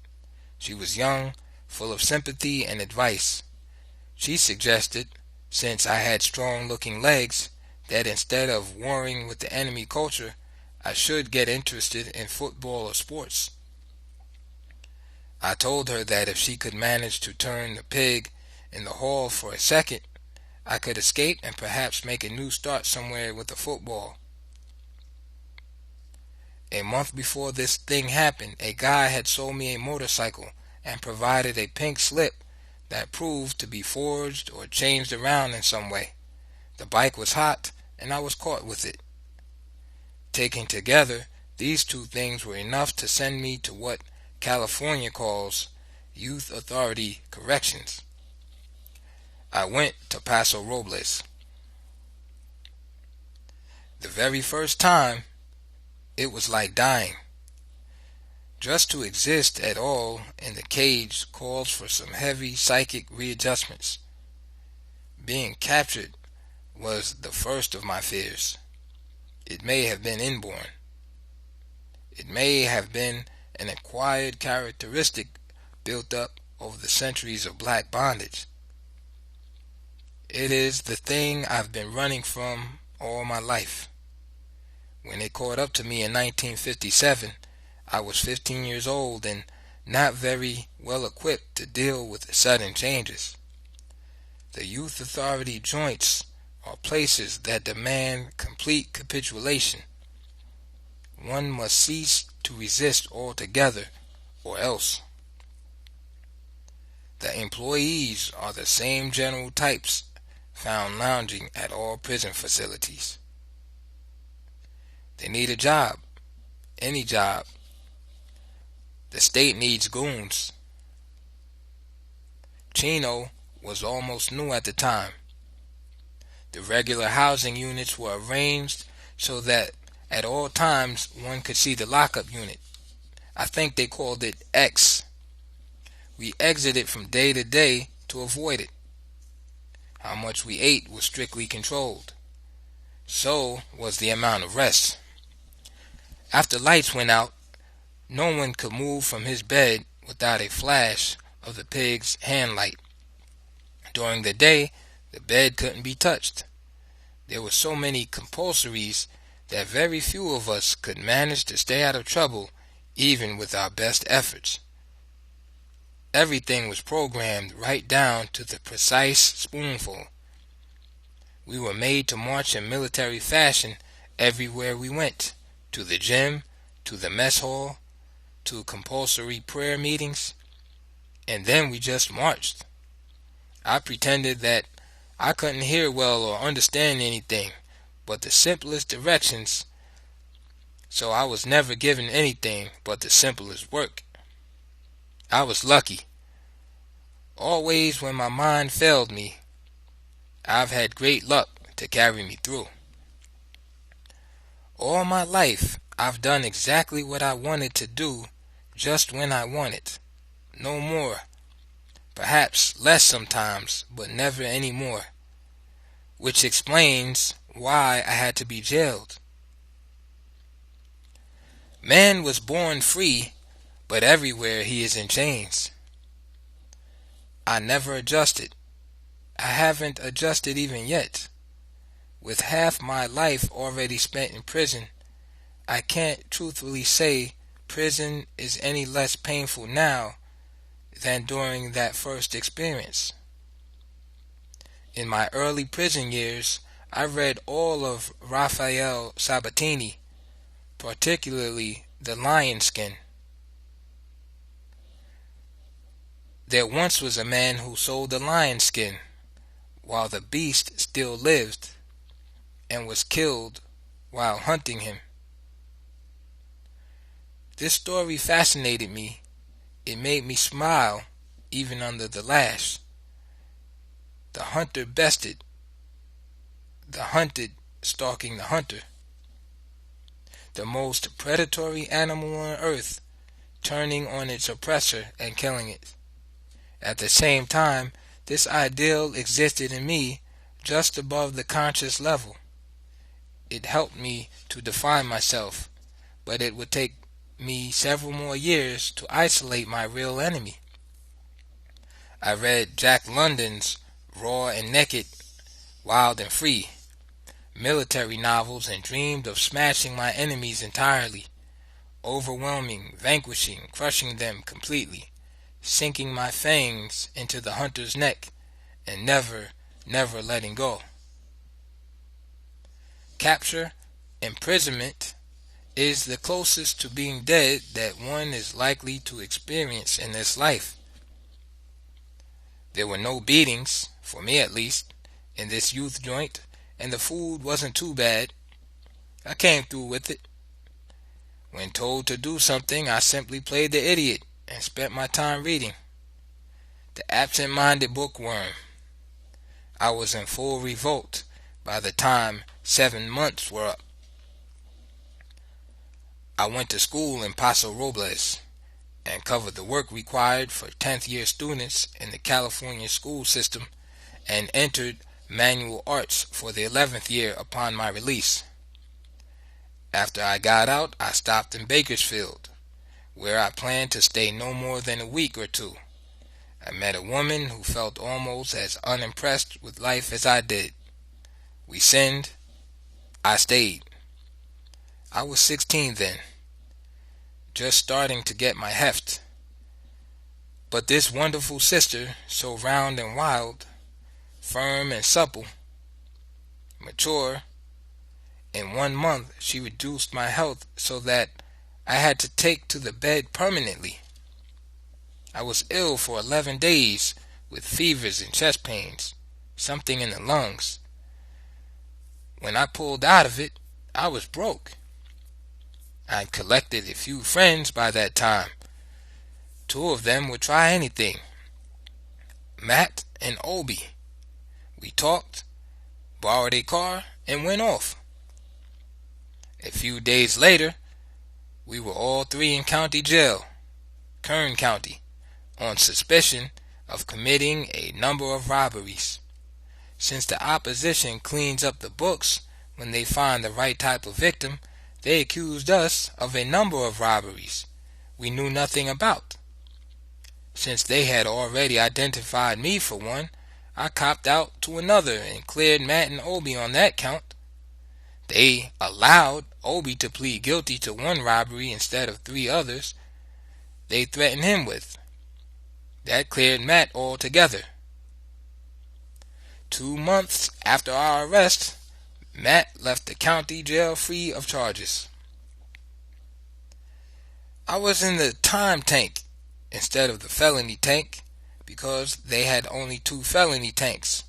Speaker 1: She was young, full of sympathy and advice. She suggested, since I had strong-looking legs, that instead of warring with the enemy culture, I should get interested in football or sports. I told her that if she could manage to turn the pig in the hall for a second, I could escape and perhaps make a new start somewhere with a football. A month before this thing happened, a guy had sold me a motorcycle and provided a pink slip that proved to be forged or changed around in some way. The bike was hot, and I was caught with it. Taken together, these two things were enough to send me to what California calls Youth Authority Corrections. I went to Paso Robles. The very first time, it was like dying. Just to exist at all in the cage calls for some heavy psychic readjustments. Being captured was the first of my fears. It may have been inborn. It may have been an acquired characteristic built up over the centuries of black bondage. It is the thing I've been running from all my life. When it caught up to me in 1957, I was 15 years old and not very well equipped to deal with sudden changes. The youth authority joints are places that demand complete capitulation. One must cease to resist altogether, or else. The employees are the same general types found lounging at all prison facilities. They need a job, any job. The state needs goons. Chino was almost new at the time. The regular housing units were arranged so that at all times one could see the lockup unit. I think they called it X. We exited from day to day to avoid it. How much we ate was strictly controlled. So was the amount of rest. After lights went out, no one could move from his bed without a flash of the pig's hand light. During the day, the bed couldn't be touched. There were so many compulsories that very few of us could manage to stay out of trouble even with our best efforts. Everything was programmed right down to the precise spoonful. We were made to march in military fashion everywhere we went, to the gym, to the mess hall, to compulsory prayer meetings, and then we just marched. I pretended that I couldn't hear well or understand anything but the simplest directions, so I was never given anything but the simplest work. I was lucky. Always when my mind failed me, I've had great luck to carry me through. All my life, I've done exactly what I wanted to do, just when I wanted. No more. Perhaps less sometimes, but never any more. Which explains why I had to be jailed. Man was born free, but everywhere he is in chains. I never adjusted. I haven't adjusted even yet. With half my life already spent in prison, I can't truthfully say prison is any less painful now than during that first experience. In my early prison years, I read all of Raphael Sabatini, particularly The Lion Skin. There once was a man who sold the lion skin while the beast still lived and was killed while hunting him. This story fascinated me. It made me smile even under the lash. The hunter bested the hunted, stalking the hunter. The most predatory animal on earth, turning on its oppressor and killing it. At the same time, this ideal existed in me just above the conscious level. It helped me to define myself, but it would take me several more years to isolate my real enemy. I read Jack London's Raw and Naked, Wild and Free, military novels, and dreamed of smashing my enemies entirely, overwhelming, vanquishing, crushing them completely. sinking my fangs into the hunter's neck and never, never letting go. Capture, imprisonment, is the closest to being dead that one is likely to experience in this life. There were no beatings, for me at least, in this youth joint, and the food wasn't too bad. I came through with it. When told to do something, I simply played the idiot and spent my time reading. The absent-minded bookworm. I was in full revolt by the time 7 months were up. I went to school in Paso Robles and covered the work required for 10th year students in the California school system and entered manual arts for the 11th year upon my release. After I got out, I stopped in Bakersfield, where I planned to stay no more than a week or two. I met a woman who felt almost as unimpressed with life as I did. We sinned. I stayed. I was 16 then, just starting to get my heft. But this wonderful sister, so round and wild, firm and supple, mature, in 1 month she reduced my health so that I had to take to the bed permanently. I was ill for 11 days with fevers and chest pains, something in the lungs. When I pulled out of it, I was broke. I'd collected a few friends by that time. 2 of them would try anything. Matt and Obi. We talked, borrowed a car, and went off. A few days later, we were all 3 in county jail, Kern County, on suspicion of committing a number of robberies. Since the opposition cleans up the books when they find the right type of victim, they accused us of a number of robberies we knew nothing about. Since they had already identified me for one, I copped out to another and cleared Matt and Obi on that count. They allowed Obi to plead guilty to 1 robbery instead of 3 others they threatened him with. That cleared Matt altogether. 2 months after our arrest, Matt left the county jail free of charges. I was in the time tank instead of the felony tank because they had only 2 felony tanks.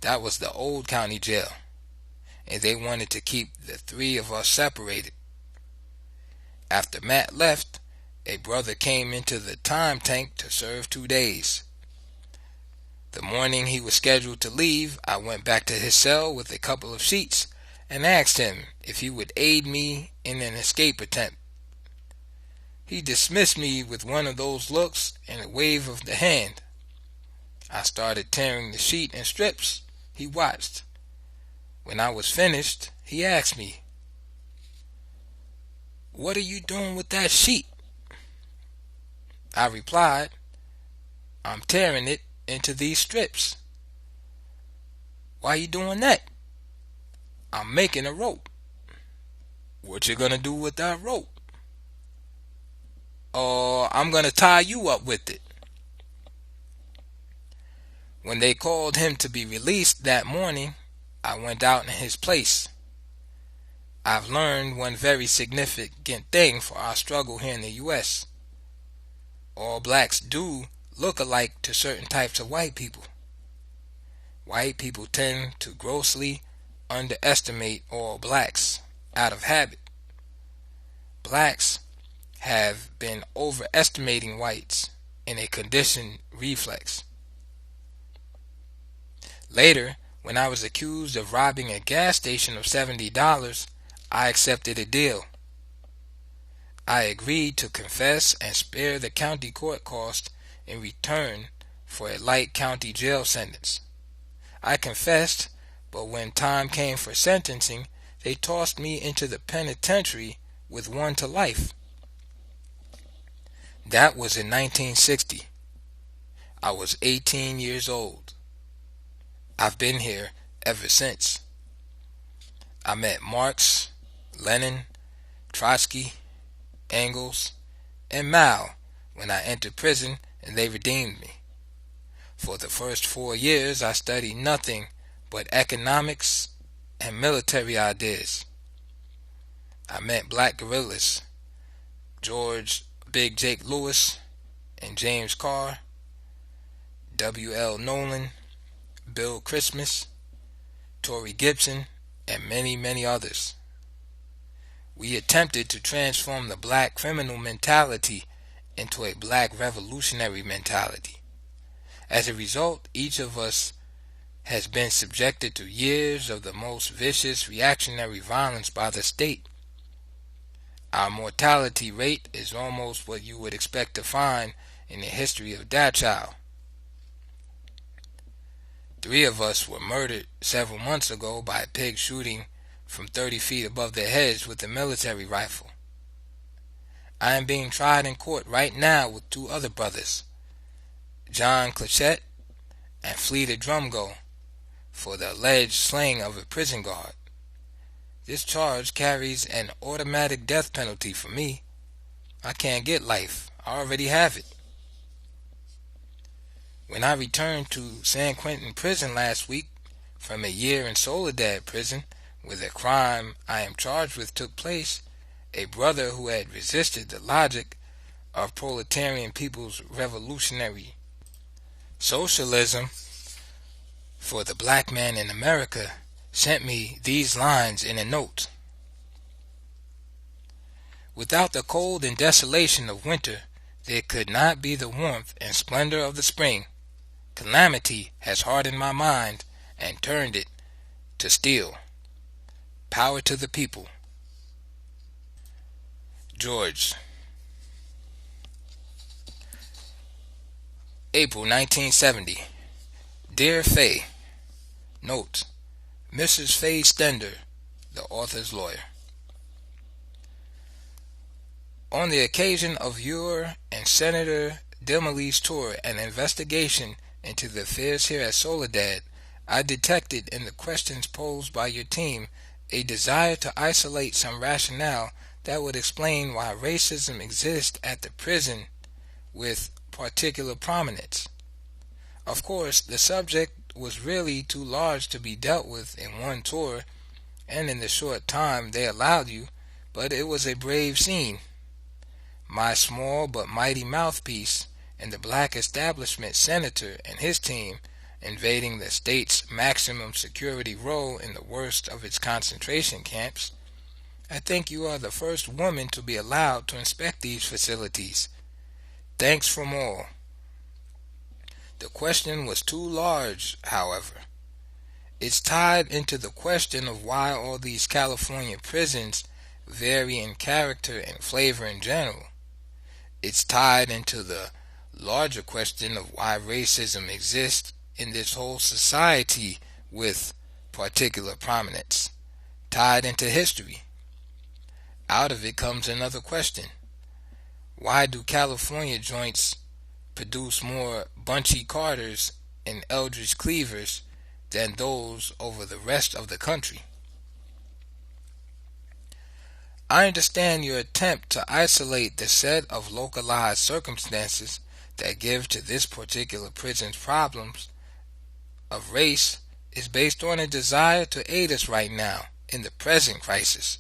Speaker 1: That was the old county jail, and they wanted to keep the 3 of us separated. After Matt left, a brother came into the time tank to serve 2 days. The morning he was scheduled to leave, I went back to his cell with a couple of sheets and asked him if he would aid me in an escape attempt. He dismissed me with one of those looks and a wave of the hand. I started tearing the sheet in strips. He watched. When I was finished, he asked me, "What are you doing with that sheet?" I replied, "I'm tearing it into these strips." "Why you doing that?" "I'm making a rope." "What you gonna do with that rope?" "Oh, I'm gonna tie you up with it." When they called him to be released that morning, I went out in his place. I've learned one very significant thing for our struggle here in the U.S. All blacks do look alike to certain types of white people. White people tend to grossly underestimate all blacks out of habit. Blacks have been overestimating whites in a conditioned reflex. Later, when I was accused of robbing a gas station of $70, I accepted a deal. I agreed to confess and spare the county court cost in return for a light county jail sentence. I confessed, but when time came for sentencing, they tossed me into the penitentiary with 1 to life. That was in 1960. I was 18 years old. I've been here ever since. I met Marx, Lenin, Trotsky, Engels, and Mao when I entered prison and they redeemed me. For the first 4 years, I studied nothing but economics and military ideas. I met black guerrillas, George Big Jake Lewis and James Carr, W.L. Nolan, Bill Christmas, Torrey Gibson, and many, many others. We attempted to transform the black criminal mentality into a black revolutionary mentality. As a result, each of us has been subjected to years of the most vicious reactionary violence by the state. Our mortality rate is almost what you would expect to find in the history of Dachau. 3 of us were murdered several months ago by a pig shooting from 30 feet above their heads with a military rifle. I am being tried in court right now with 2 other brothers, John Clichette and Fleeta Drumgo, for the alleged slaying of a prison guard. This charge carries an automatic death penalty for me. I can't get life. I already have it. When I returned to San Quentin prison last week from a year in Soledad prison, where the crime I am charged with took place, a brother who had resisted the logic of proletarian people's revolutionary socialism for the black man in America sent me these lines in a note. Without the cold and desolation of winter, there could not be the warmth and splendor of the spring. Calamity has hardened my mind and turned it to steel. Power to the people. George. April 1970. Dear Faye. Note: Mrs. Faye Stender, the author's lawyer. On the occasion of your and Senator Dimilly's tour and investigation into the affairs here at Soledad, I detected in the questions posed by your team a desire to isolate some rationale that would explain why racism exists at the prison with particular prominence. Of course, the subject was really too large to be dealt with in one tour and in the short time they allowed you, but it was a brave scene. My small but mighty mouthpiece and the black establishment senator and his team invading the state's maximum security role in the worst of its concentration camps. I think you are the first woman to be allowed to inspect these facilities. Thanks from all. The question was too large, however. It's tied into the question of why all these California prisons vary in character and flavor in general. It's tied into the larger question of why racism exists in this whole society with particular prominence, tied into history. Out of it comes another question. Why do California joints produce more Bunchy Carters and Eldridge Cleavers than those over the rest of the country? I understand your attempt to isolate the set of localized circumstances that give to this particular prison's problems of race is based on a desire to aid us right now in the present crisis.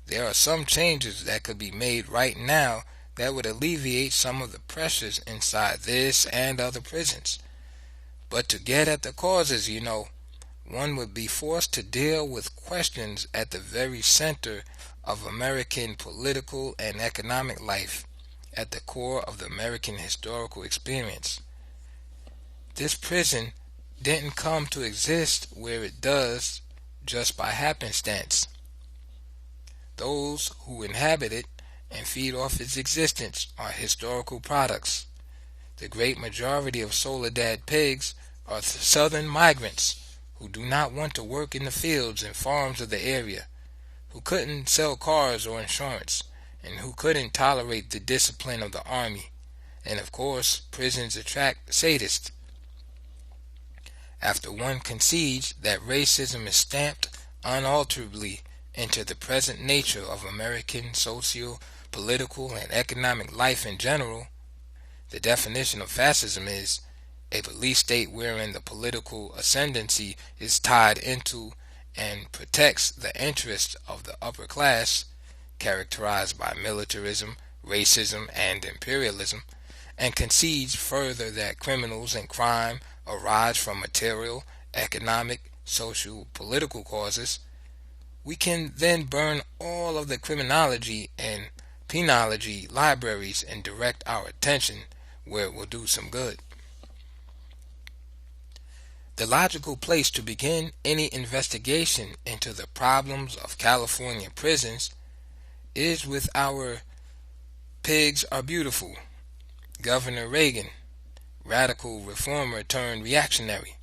Speaker 1: There are some changes that could be made right now that would alleviate some of the pressures inside this and other prisons. But to get at the causes, one would be forced to deal with questions at the very center of American political and economic life, at the core of the American historical experience. This prison didn't come to exist where it does just by happenstance. Those who inhabit it and feed off its existence are historical products. The great majority of Soledad pigs are southern migrants who do not want to work in the fields and farms of the area, who couldn't sell cars or insurance, and who couldn't tolerate the discipline of the army. And of course, prisons attract sadists. After one concedes that racism is stamped unalterably into the present nature of American socio-political and economic life in general, The definition of fascism is a police state wherein the political ascendancy is tied into and protects the interests of the upper class, characterized by militarism, racism, and imperialism, and concedes further that criminals and crime arise from material, economic, social, political causes. We can then burn all of the criminology and penology libraries and direct our attention where it will do some good. The logical place to begin any investigation into the problems of California prisons is with our pigs are beautiful, Governor Reagan, radical reformer turned reactionary.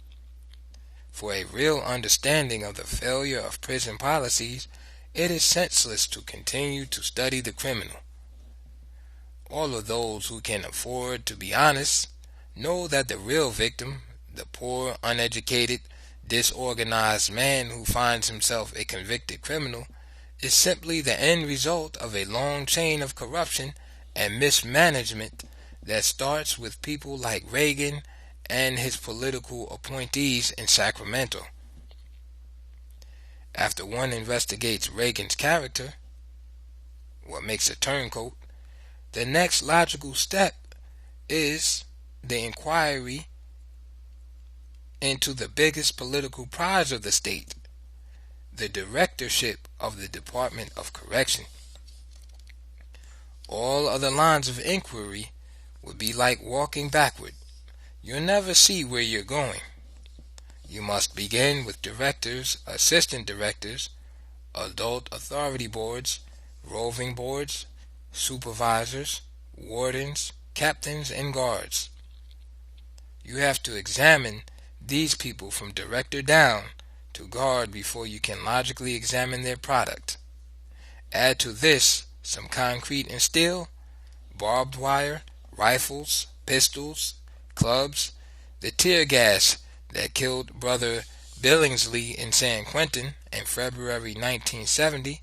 Speaker 1: For a real understanding of the failure of prison policies, it is senseless to continue to study the criminal. All of those who can afford to be honest know that the real victim, the poor, uneducated, disorganized man who finds himself a convicted criminal, is simply the end result of a long chain of corruption and mismanagement that starts with people like Reagan and his political appointees in Sacramento. After one investigates Reagan's character, what makes a turncoat, the next logical step is the inquiry into the biggest political prize of the state, the directorship of the Department of Correction. All other lines of inquiry would be like walking backward. You'll never see where you're going. You must begin with directors, assistant directors, adult authority boards, roving boards, supervisors, wardens, captains, and guards. You have to examine these people from director down to guard before you can logically examine their product. Add to this some concrete and steel, barbed wire, rifles, pistols, clubs, the tear gas that killed Brother Billingsley in San Quentin in February 1970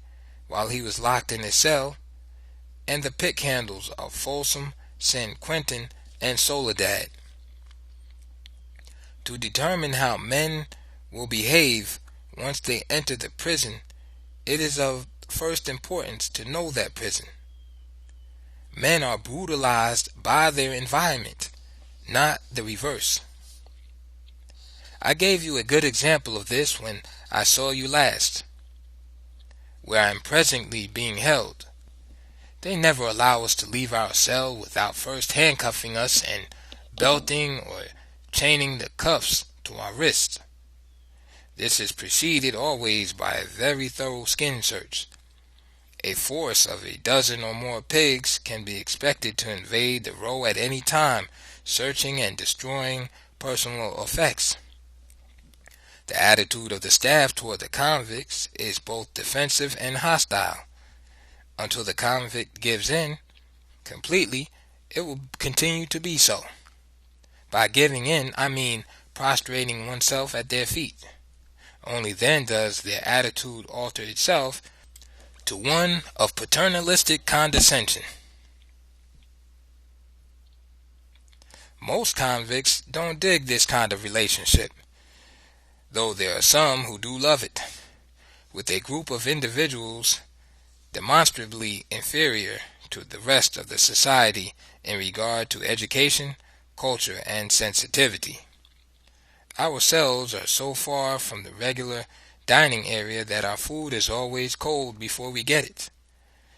Speaker 1: while he was locked in his cell, and the pick handles of Folsom, San Quentin, and Soledad. To determine how men will behave once they enter the prison, it is of first importance to know that prison. Men are brutalized by their environment, not the reverse. I gave you a good example of this when I saw you last, where I am presently being held. They never allow us to leave our cell without first handcuffing us and belting or chaining the cuffs to our wrists. This is preceded always by a very thorough skin search. A force of a dozen or more pigs can be expected to invade the row at any time, searching and destroying personal effects. The attitude of the staff toward the convicts is both defensive and hostile. Until the convict gives in completely, it will continue to be so. By giving in, I mean prostrating oneself at their feet. Only then does their attitude alter itself to one of paternalistic condescension. Most convicts don't dig this kind of relationship, though there are some who do love it, with a group of individuals demonstrably inferior to the rest of the society in regard to education, culture, and sensitivity. Our cells are so far from the regular dining area that our food is always cold before we get it.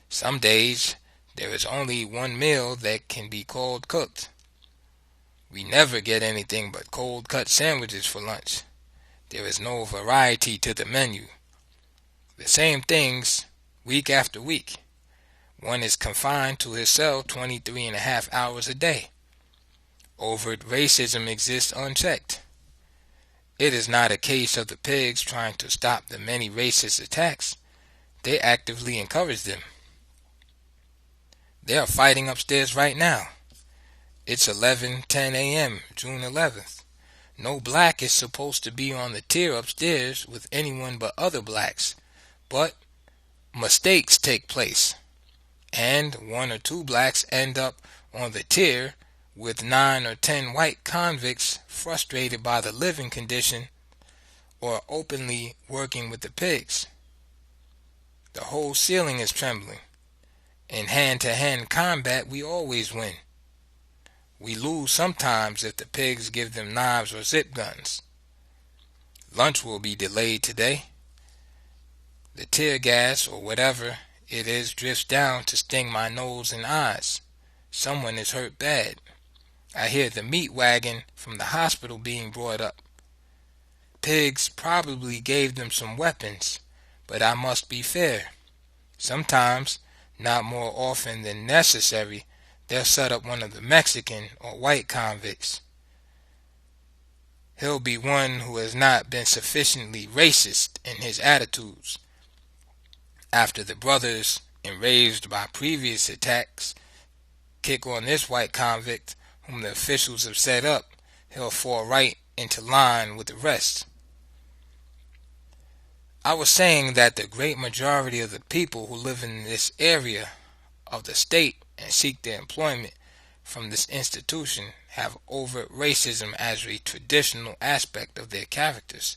Speaker 1: Some days there is only one meal that can be called cooked. We never get anything but cold cut sandwiches for lunch. There is no variety to the menu. The same things week after week. One is confined to his cell 23.5 hours a day. Overt racism exists unchecked. It is not a case of the pigs trying to stop the many racist attacks. They actively encourage them. They are fighting upstairs right now. It's 11:10 a.m., June 11th. No black is supposed to be on the tier upstairs with anyone but other blacks. But mistakes take place, and one or two blacks end up on the tier with 9 or 10 white convicts frustrated by the living condition or openly working with the pigs. The whole ceiling is trembling. In hand-to-hand combat, we always win. We lose sometimes if the pigs give them knives or zip guns. Lunch will be delayed today. The tear gas or whatever it is drifts down to sting my nose and eyes. Someone is hurt bad. I hear the meat wagon from the hospital being brought up. Pigs probably gave them some weapons, but I must be fair. Sometimes, not more often than necessary, they'll set up one of the Mexican or white convicts. He'll be one who has not been sufficiently racist in his attitudes. After the brothers, enraged by previous attacks, kick on this white convict whom the officials have set up, he'll fall right into line with the rest. I was saying that the great majority of the people who live in this area of the state and seek their employment from this institution have overt racism as a traditional aspect of their characters.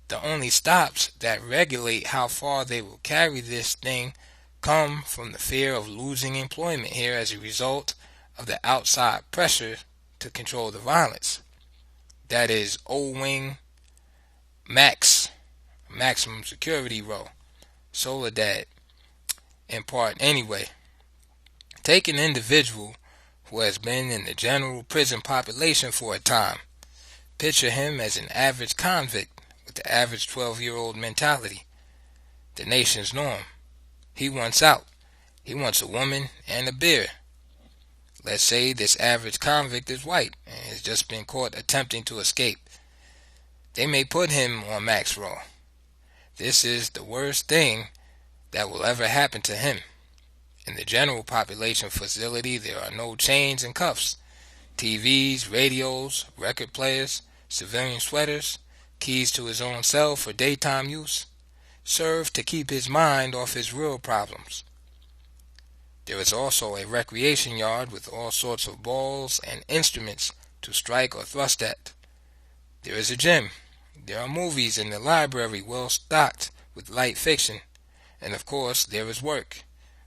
Speaker 1: The only stops that regulate how far they will carry this thing come from the fear of losing employment here as a result of the outside pressure to control the violence. That is O-Wing, maximum security row, Soledad, in part anyway. Take an individual who has been in the general prison population for a time. Picture him as an average convict with the average 12-year-old mentality, the nation's norm. He wants out. He wants a woman and a beer. Let's say this average convict is white and has just been caught attempting to escape. They may put him on max row. This is the worst thing that will ever happen to him. In the general population facility, there are no chains and cuffs. TVs, radios, record players, civilian sweaters, keys to his own cell for daytime use, serve to keep his mind off his real problems. There is also a recreation yard with all sorts of balls and instruments to strike or thrust at. There is a gym. There are movies in the library well stocked with light fiction. And of course, there is work,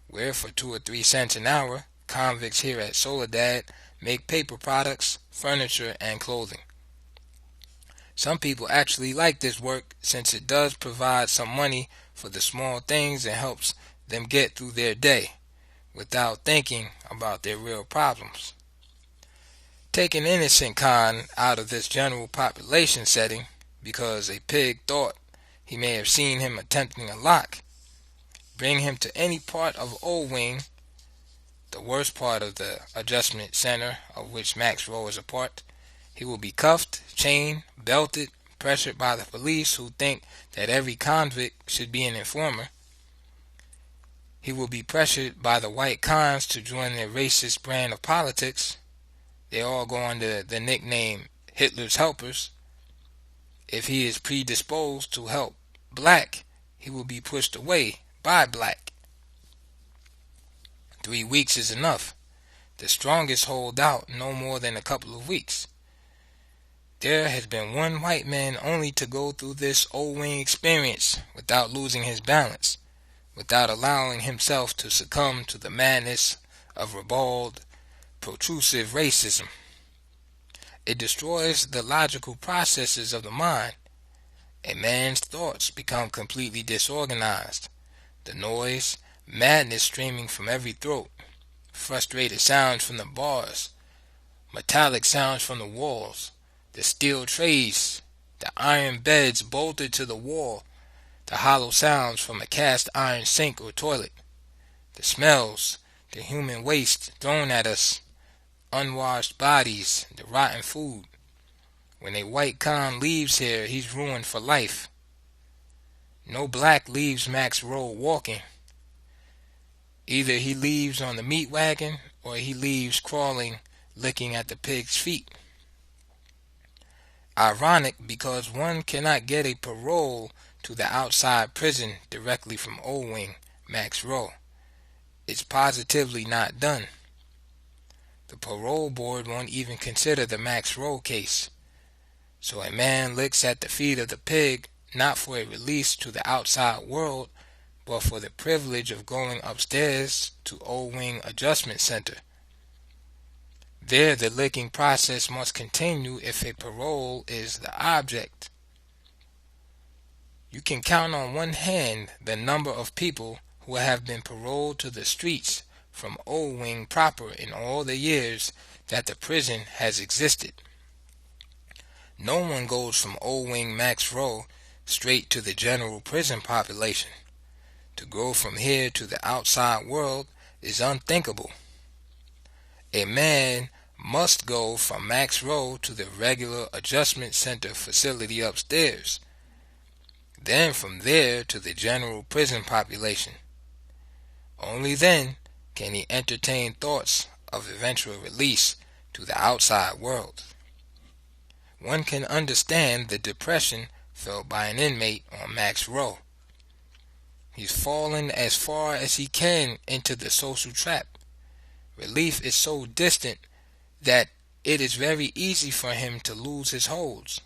Speaker 1: where for 2 or 3 cents an hour, convicts here at Soledad make paper products, furniture, and clothing. Some people actually like this work since it does provide some money for the small things and helps them get through their day without thinking about their real problems. Take an innocent con out of this general population setting because a pig thought he may have seen him attempting a lock. Bring him to any part of O-Wing, the worst part of the adjustment center of which Max Row is a part. He will be cuffed, chained, belted, pressured by the police who think that every convict should be an informer. He will be pressured by the white cons to join their racist brand of politics. They all go under the nickname Hitler's helpers. If he is predisposed to help black, he will be pushed away by black. 3 weeks is enough. The strongest hold out no more than a couple of weeks. There has been one white man only to go through this O-Wing experience without losing his balance, without allowing himself to succumb to the madness of ribald, protrusive racism. It destroys the logical processes of the mind. A man's thoughts become completely disorganized. The noise, madness streaming from every throat, frustrated sounds from the bars, metallic sounds from the walls, the steel trays, the iron beds bolted to the wall, the hollow sounds from a cast iron sink or toilet, the smells, the human waste thrown at us, unwashed bodies, the rotten food. When a white con leaves here, he's ruined for life. No black leaves Max Row walking. Either he leaves on the meat wagon or he leaves crawling, licking at the pig's feet. Ironic because one cannot get a parole to the outside prison directly from O-Wing, Max Row. It's positively not done. The parole board won't even consider the Max Rowe case. So a man licks at the feet of the pig not for a release to the outside world, but for the privilege of going upstairs to Old Wing Adjustment Center. There the licking process must continue if a parole is the object. You can count on one hand the number of people who have been paroled to the streets from Old Wing proper in all the years that the prison has existed. No one goes from Old Wing Max Rowe straight to the general prison population. To go from here to the outside world is unthinkable. A man must go from Max Rowe to the regular adjustment center facility upstairs, then from there to the general prison population. Only then can he entertain thoughts of eventual release to the outside world. One can understand the depression felt by an inmate on Max Rowe. He's fallen as far as he can into the social trap. Relief is so distant that it is very easy for him to lose his holds.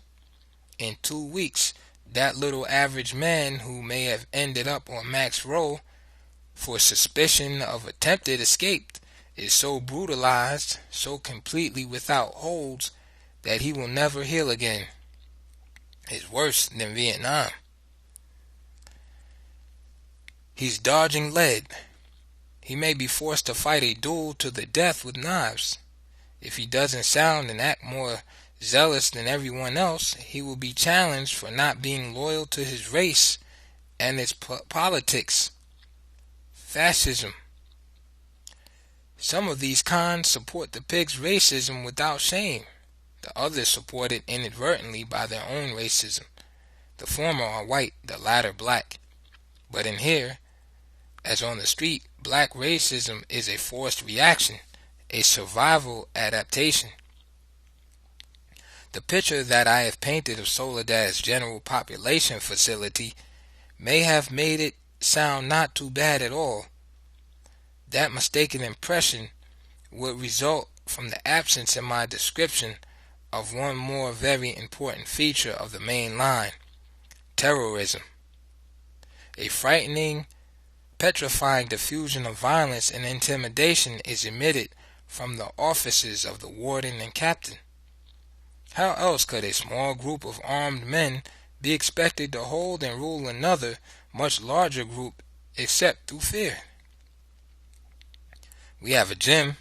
Speaker 1: In 2 weeks, that little average man who may have ended up on Max Rowe for suspicion of attempted escape is so brutalized, so completely without holds, that he will never heal again. It's worse than Vietnam. He's dodging lead. He may be forced to fight a duel to the death with knives. If he doesn't sound and act more zealous than everyone else, he will be challenged for not being loyal to his race and its politics. Fascism. Some of these cons support the pig's racism without shame. The others support it inadvertently by their own racism. The former are white, the latter black. But in here, as on the street, black racism is a forced reaction, a survival adaptation. The picture that I have painted of Soledad's general population facility may have made it sound not too bad at all. That mistaken impression would result from the absence in my description of one more very important feature of the main line: terrorism. A frightening, petrifying diffusion of violence and intimidation is emitted from the offices of the warden and captain. How else could a small group of armed men be expected to hold and rule another, much larger group except through fear? We have a gym,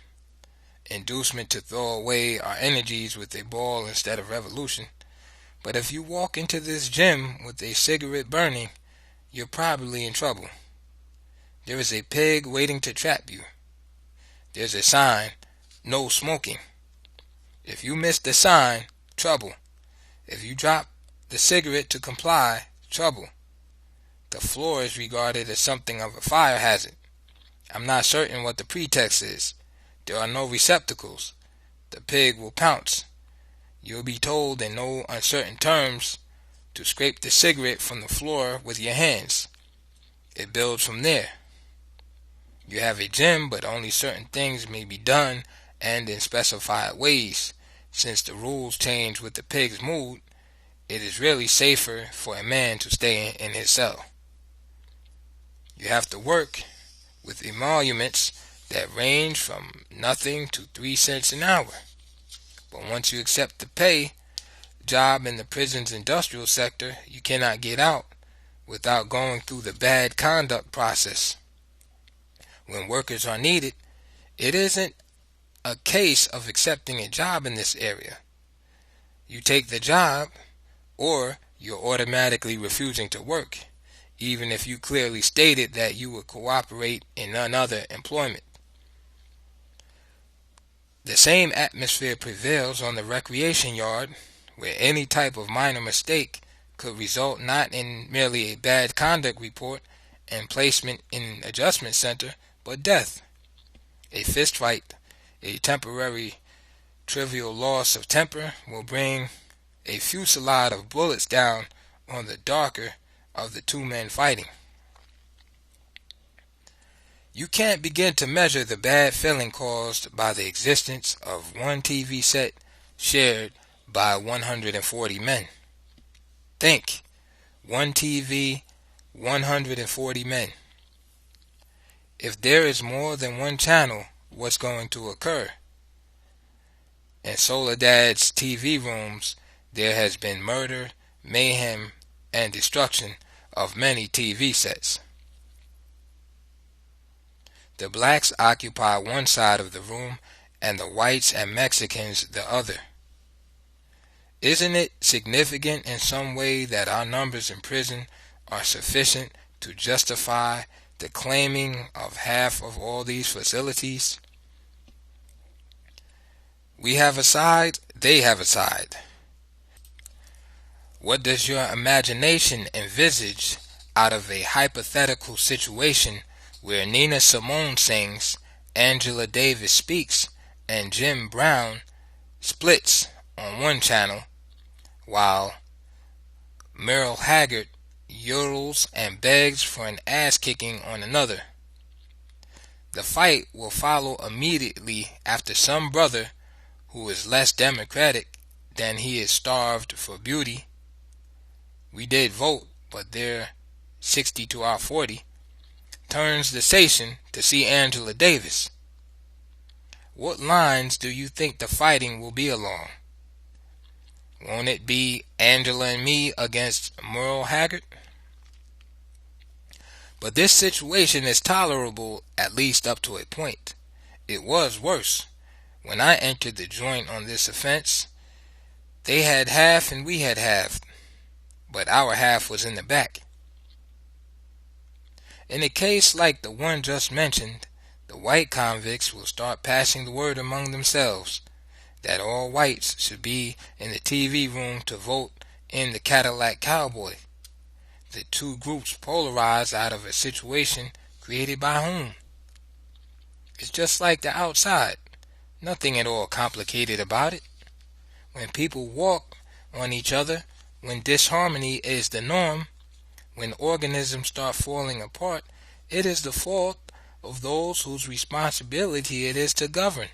Speaker 1: inducement to throw away our energies with a ball instead of revolution. But if you walk into this gym with a cigarette burning, you're probably in trouble. There is a pig waiting to trap you. There's a sign, no smoking. If you miss the sign, trouble. If you drop the cigarette to comply, trouble. The floor is regarded as something of a fire hazard. I'm not certain what the pretext is. There are no receptacles. The pig will pounce. You'll be told in no uncertain terms to scrape the cigarette from the floor with your hands. It builds from there. You have a gym, but only certain things may be done and in specified ways. Since the rules change with the pig's mood, it is really safer for a man to stay in his cell. You have to work with emoluments that range from nothing to 3 cents an hour. But once you accept the pay job in the prison's industrial sector, you cannot get out without going through the bad conduct process. When workers are needed, it isn't a case of accepting a job in this area. You take the job, or you're automatically refusing to work, even if you clearly stated that you would cooperate in none other employment. The same atmosphere prevails on the recreation yard, where any type of minor mistake could result not in merely a bad conduct report and placement in an adjustment center, but death. A fist fight, a temporary trivial loss of temper, will bring a fusillade of bullets down on the darker of the 2 men fighting. You can't begin to measure the bad feeling caused by the existence of one TV set shared by 140 men. Think, one TV, 140 men. If there is more than one channel, what's going to occur? In Soledad's TV rooms, there has been murder, mayhem, and destruction of many TV sets. The blacks occupy one side of the room and the whites and Mexicans the other. Isn't it significant in some way that our numbers in prison are sufficient to justify the claiming of half of all these facilities? We have a side, they have a side. What does your imagination envisage out of a hypothetical situation where Nina Simone sings, Angela Davis speaks, and Jim Brown splits on one channel, while Merle Haggard yodels and begs for an ass-kicking on another? The fight will follow immediately after some brother who is less democratic than he is starved for beauty. We did vote, but they're 60 to our 40. Turns the station to see Angela Davis. What lines do you think the fighting will be along? Won't it be Angela and me against Merle Haggard? But this situation is tolerable, at least up to a point. It was worse. When I entered the joint on this offense, they had half and we had half, but our half was in the back. In a case like the one just mentioned, the white convicts will start passing the word among themselves that all whites should be in the TV room to vote in the Cadillac Cowboy. The two groups polarize out of a situation created by whom? It's just like the outside. Nothing at all complicated about it. When people walk on each other, when disharmony is the norm, when organisms start falling apart, it is the fault of those whose responsibility it is to govern.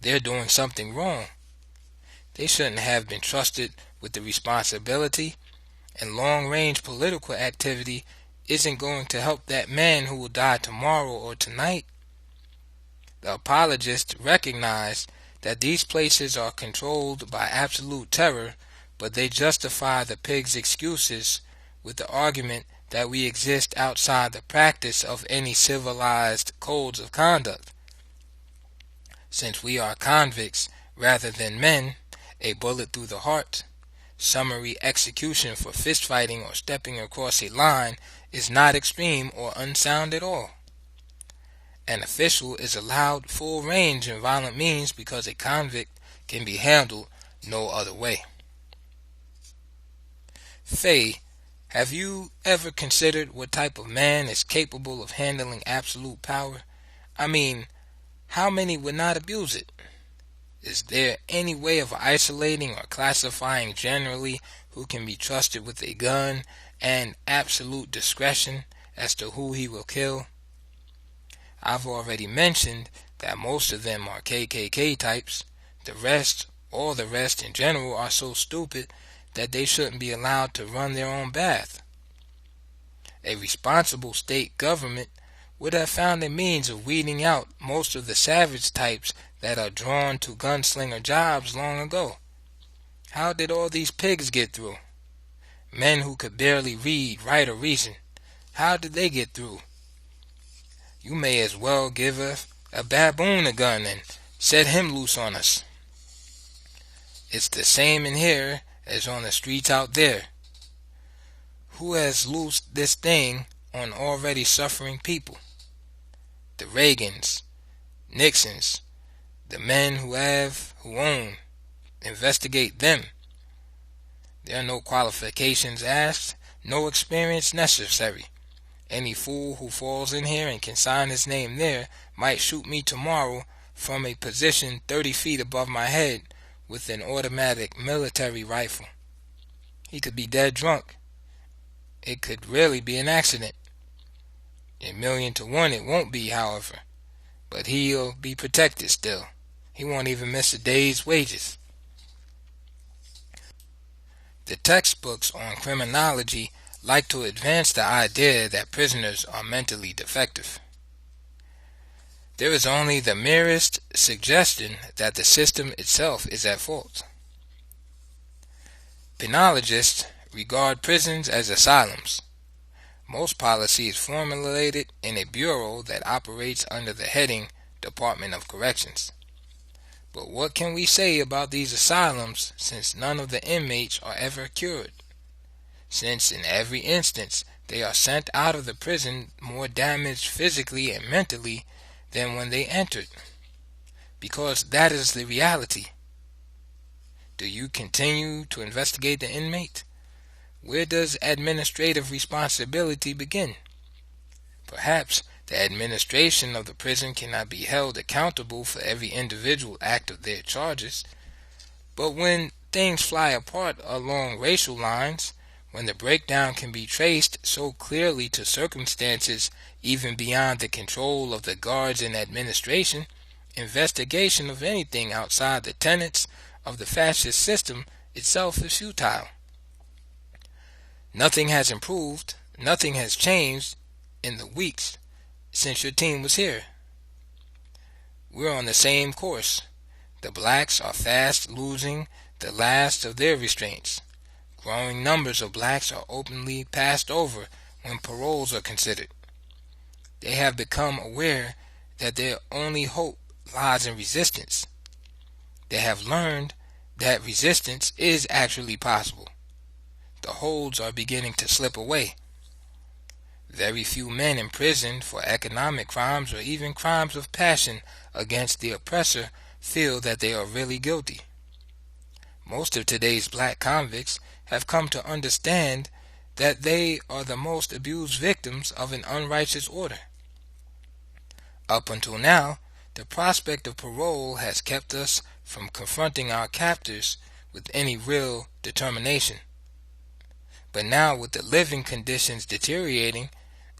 Speaker 1: They're doing something wrong. They shouldn't have been trusted with the responsibility, and long-range political activity isn't going to help that man who will die tomorrow or tonight. The apologists recognize that these places are controlled by absolute terror, but they justify the pigs' excuses with the argument that we exist outside the practice of any civilized codes of conduct. Since we are convicts rather than men, a bullet through the heart, summary execution for fistfighting or stepping across a line is not extreme or unsound at all. An official is allowed full range in violent means because a convict can be handled no other way. Faye, have you ever considered what type of man is capable of handling absolute power? I mean, how many would not abuse it? Is there any way of isolating or classifying generally who can be trusted with a gun and absolute discretion as to who he will kill? I've already mentioned that most of them are KKK types. The rest, all the rest in general, are so stupid that they shouldn't be allowed to run their own bath. A responsible state government would have found a means of weeding out most of the savage types that are drawn to gunslinger jobs long ago. How did all these pigs get through? Men who could barely read, write, or reason. How did they get through? You may as well give a baboon a gun and set him loose on us. It's the same in here as on the streets out there. Who has loosed this thing on already suffering people? The Reagans, Nixons, the men who own. Investigate them. There are no qualifications asked, no experience necessary. Any fool who falls in here and can sign his name there might shoot me tomorrow from a position 30 feet above my head with an automatic military rifle. He could be dead drunk. It could really be an accident. 1,000,000 to 1 it won't be, however, but he'll be protected still. He won't even miss a day's wages. The textbooks on criminology like to advance the idea that prisoners are mentally defective. There is only the merest suggestion that the system itself is at fault. Penologists regard prisons as asylums. Most policy is formulated in a bureau that operates under the heading Department of Corrections. But what can we say about these asylums, since none of the inmates are ever cured? Since in every instance they are sent out of the prison more damaged physically and mentally than when they entered. Because that is the reality. Do you continue to investigate the inmate? Where does administrative responsibility begin? Perhaps the administration of the prison cannot be held accountable for every individual act of their charges, but when things fly apart along racial lines, when the breakdown can be traced so clearly to circumstances even beyond the control of the guards and administration, investigation of anything outside the tenets of the fascist system itself is futile. Nothing has improved, nothing has changed in the weeks since your team was here. We're on the same course. The blacks are fast losing the last of their restraints. Growing numbers of blacks are openly passed over when paroles are considered. They have become aware that their only hope lies in resistance. They have learned that resistance is actually possible. The holds are beginning to slip away. Very few men imprisoned for economic crimes or even crimes of passion against the oppressor feel that they are really guilty. Most of today's black convicts have come to understand that they are the most abused victims of an unrighteous order. Up until now, the prospect of parole has kept us from confronting our captors with any real determination. But now, with the living conditions deteriorating,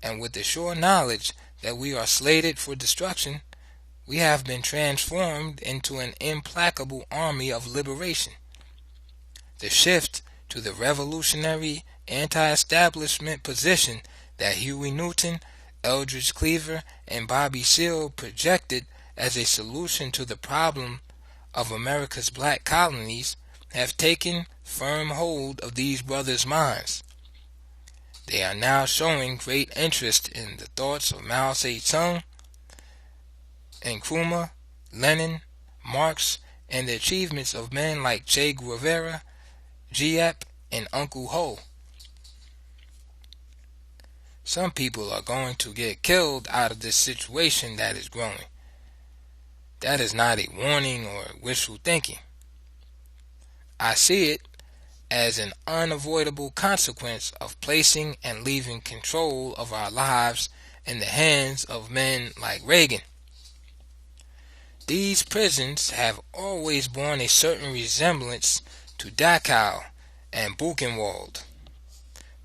Speaker 1: and with the sure knowledge that we are slated for destruction, we have been transformed into an implacable army of liberation. The shift to the revolutionary anti-establishment position that Huey Newton, Eldridge Cleaver, and Bobby Seale projected as a solution to the problem of America's black colonies have taken firm hold of these brothers' minds. They are now showing great interest in the thoughts of Mao Zedong, Nkrumah, Lenin, Marx, and the achievements of men like Che Guevara, Giap, and Uncle Ho. Some people are going to get killed out of this situation that is growing. That is not a warning or wishful thinking. I see it as an unavoidable consequence of placing and leaving control of our lives in the hands of men like Reagan. These prisons have always borne a certain resemblance to Dachau and Buchenwald,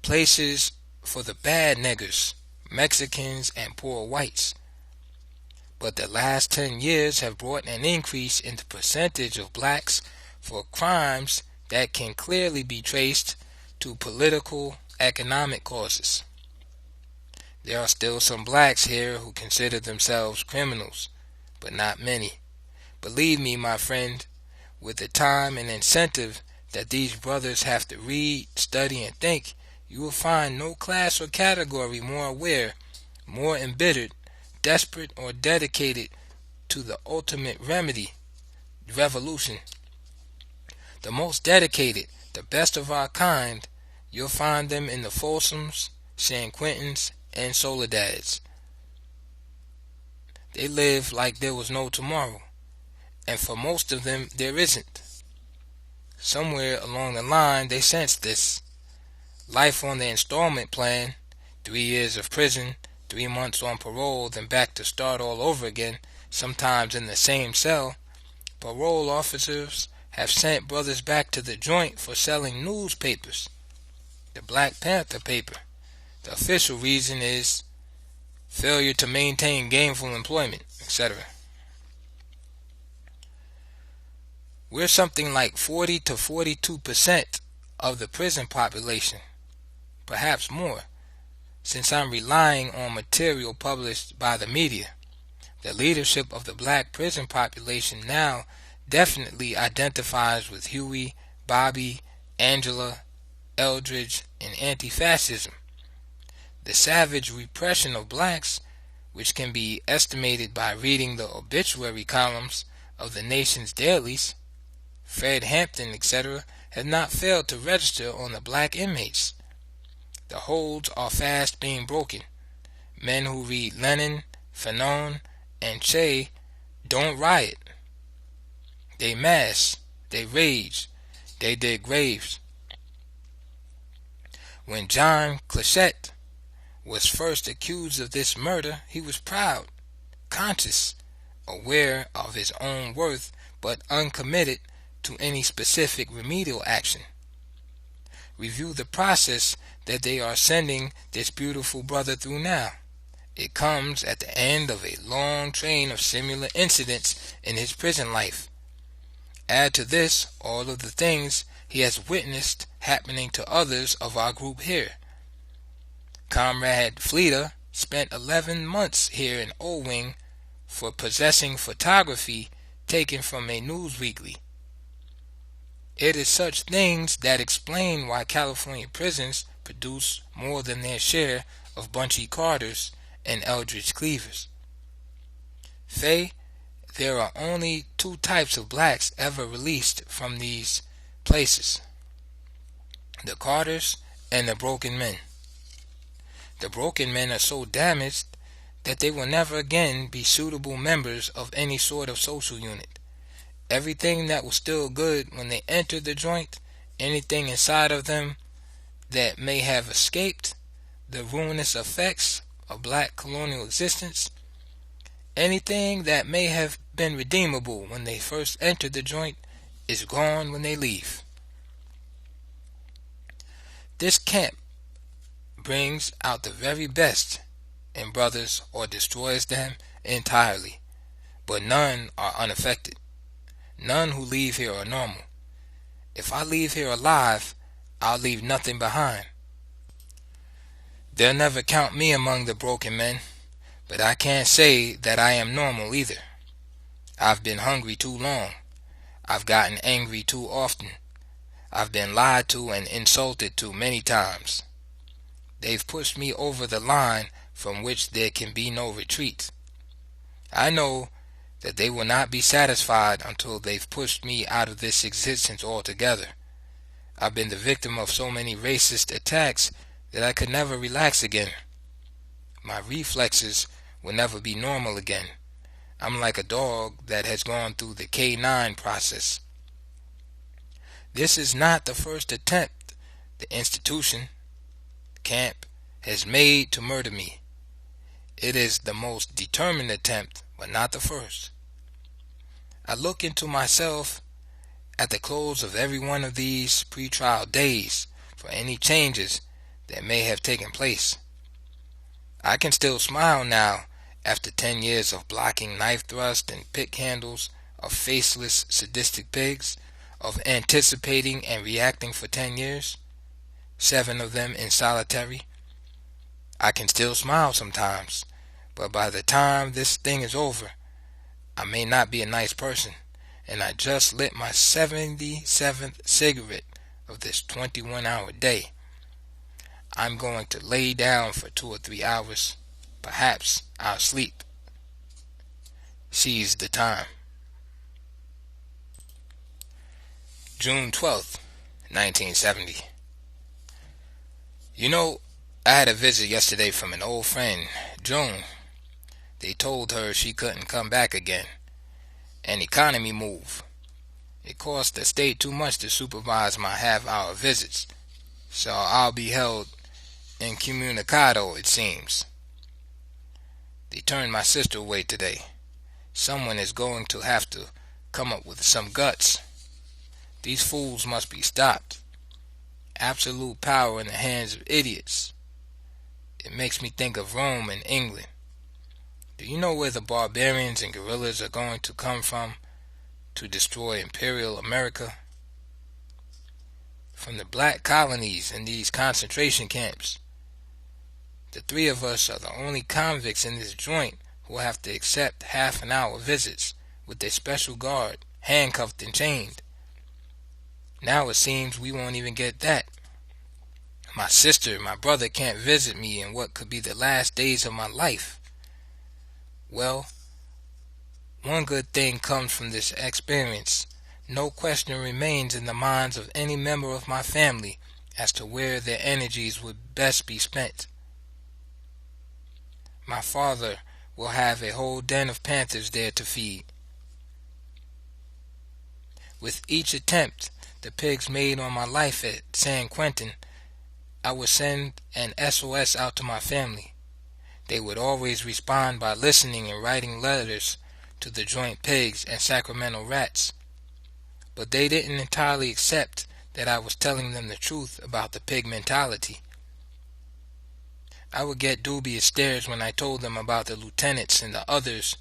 Speaker 1: places for the bad niggers, Mexicans, and poor whites. But the last 10 years have brought an increase in the percentage of blacks for crimes that can clearly be traced to political, economic causes. There are still some blacks here who consider themselves criminals, but not many. Believe me, my friend, with the time and incentive that these brothers have to read, study, and think, you will find no class or category more aware, more embittered, desperate, or dedicated to the ultimate remedy, revolution. The most dedicated, the best of our kind, you'll find them in the Folsoms, San Quentins, and Soledads. They live like there was no tomorrow, and for most of them there isn't. Somewhere along the line they sensed this. Life on the installment plan, 3 years of prison, 3 months on parole, then back to start all over again, sometimes in the same cell. Parole officers have sent brothers back to the joint for selling newspapers. The Black Panther paper. The official reason is failure to maintain gainful employment, etc. We're something like 40 to 42% of the prison population, perhaps more, since I'm relying on material published by the media. The leadership of the black prison population now definitely identifies with Huey, Bobby, Angela, Eldridge, and anti-fascism. The savage repression of blacks, which can be estimated by reading the obituary columns of the nation's dailies, Fred Hampton, etc., has not failed to register on the black inmates. The holds are fast being broken. Men who read Lenin, Fanon, and Che don't riot. They mass, they rage, they dig graves. When John Clichette was first accused of this murder, he was proud, conscious, aware of his own worth, but uncommitted to any specific remedial action. Review the process that they are sending this beautiful brother through now. It comes at the end of a long train of similar incidents in his prison life. Add to this all of the things he has witnessed happening to others of our group here. Comrade Fleeta spent 11 months here in O-Wing for possessing photography taken from a news weekly. It is such things that explain why California prisons produce more than their share of Bunchy Carters and Eldridge Cleavers. Faye, there are only two types of blacks ever released from these places: the Carters and the broken men. The broken men are so damaged that they will never again be suitable members of any sort of social unit. Everything that was still good when they entered the joint, anything inside of them that may have escaped the ruinous effects of black colonial existence, anything that may have been redeemable when they first entered the joint, is gone when they leave. This camp brings out the very best in brothers or destroys them entirely, but none are unaffected. None who leave here are normal. If I leave here alive, I'll leave nothing behind. They'll never count me among the broken men, but I can't say that I am normal either. I've been hungry too long. I've gotten angry too often. I've been lied to and insulted too many times. They've pushed me over the line from which there can be no retreat. I know that they will not be satisfied until they've pushed me out of this existence altogether. I've been the victim of so many racist attacks that I could never relax again. My reflexes will never be normal again. I'm like a dog that has gone through the K9 process. This is not the first attempt the institution, camp, has made to murder me. It is the most determined attempt, but not the first. I look into myself at the close of every one of these pre-trial days for any changes that may have taken place. I can still smile now after 10 years of blocking knife thrusts and pick handles, of faceless sadistic pigs, of anticipating and reacting for 10 years, 7 of them in solitary. I can still smile sometimes, but by the time this thing is over, I may not be a nice person, and I just lit my 77th cigarette of this 21-hour day. I'm going to lay down for 2 or 3 hours. Perhaps I'll sleep. Seize the time. June 12th, 1970. You know, I had a visit yesterday from an old friend, Joan. They told her she couldn't come back again. An economy move. It cost the state too much to supervise my half-hour visits, so I'll be held incommunicado, it seems. They turned my sister away today. Someone is going to have to come up with some guts. These fools must be stopped. Absolute power in the hands of idiots. It makes me think of Rome and England. Do you know where the barbarians and guerrillas are going to come from to destroy Imperial America? From the black colonies in these concentration camps. The three of us are the only convicts in this joint who have to accept half-an-hour visits with a special guard, handcuffed and chained. Now it seems we won't even get that. My sister, my brother can't visit me in what could be the last days of my life. Well, one good thing comes from this experience. No question remains in the minds of any member of my family as to where their energies would best be spent. My father will have a whole den of panthers there to feed. With each attempt the pigs made on my life at San Quentin, I would send an SOS out to my family. They would always respond by listening and writing letters to the joint pigs and Sacramento rats. But they didn't entirely accept that I was telling them the truth about the pig mentality. I would get dubious stares when I told them about the lieutenants and the others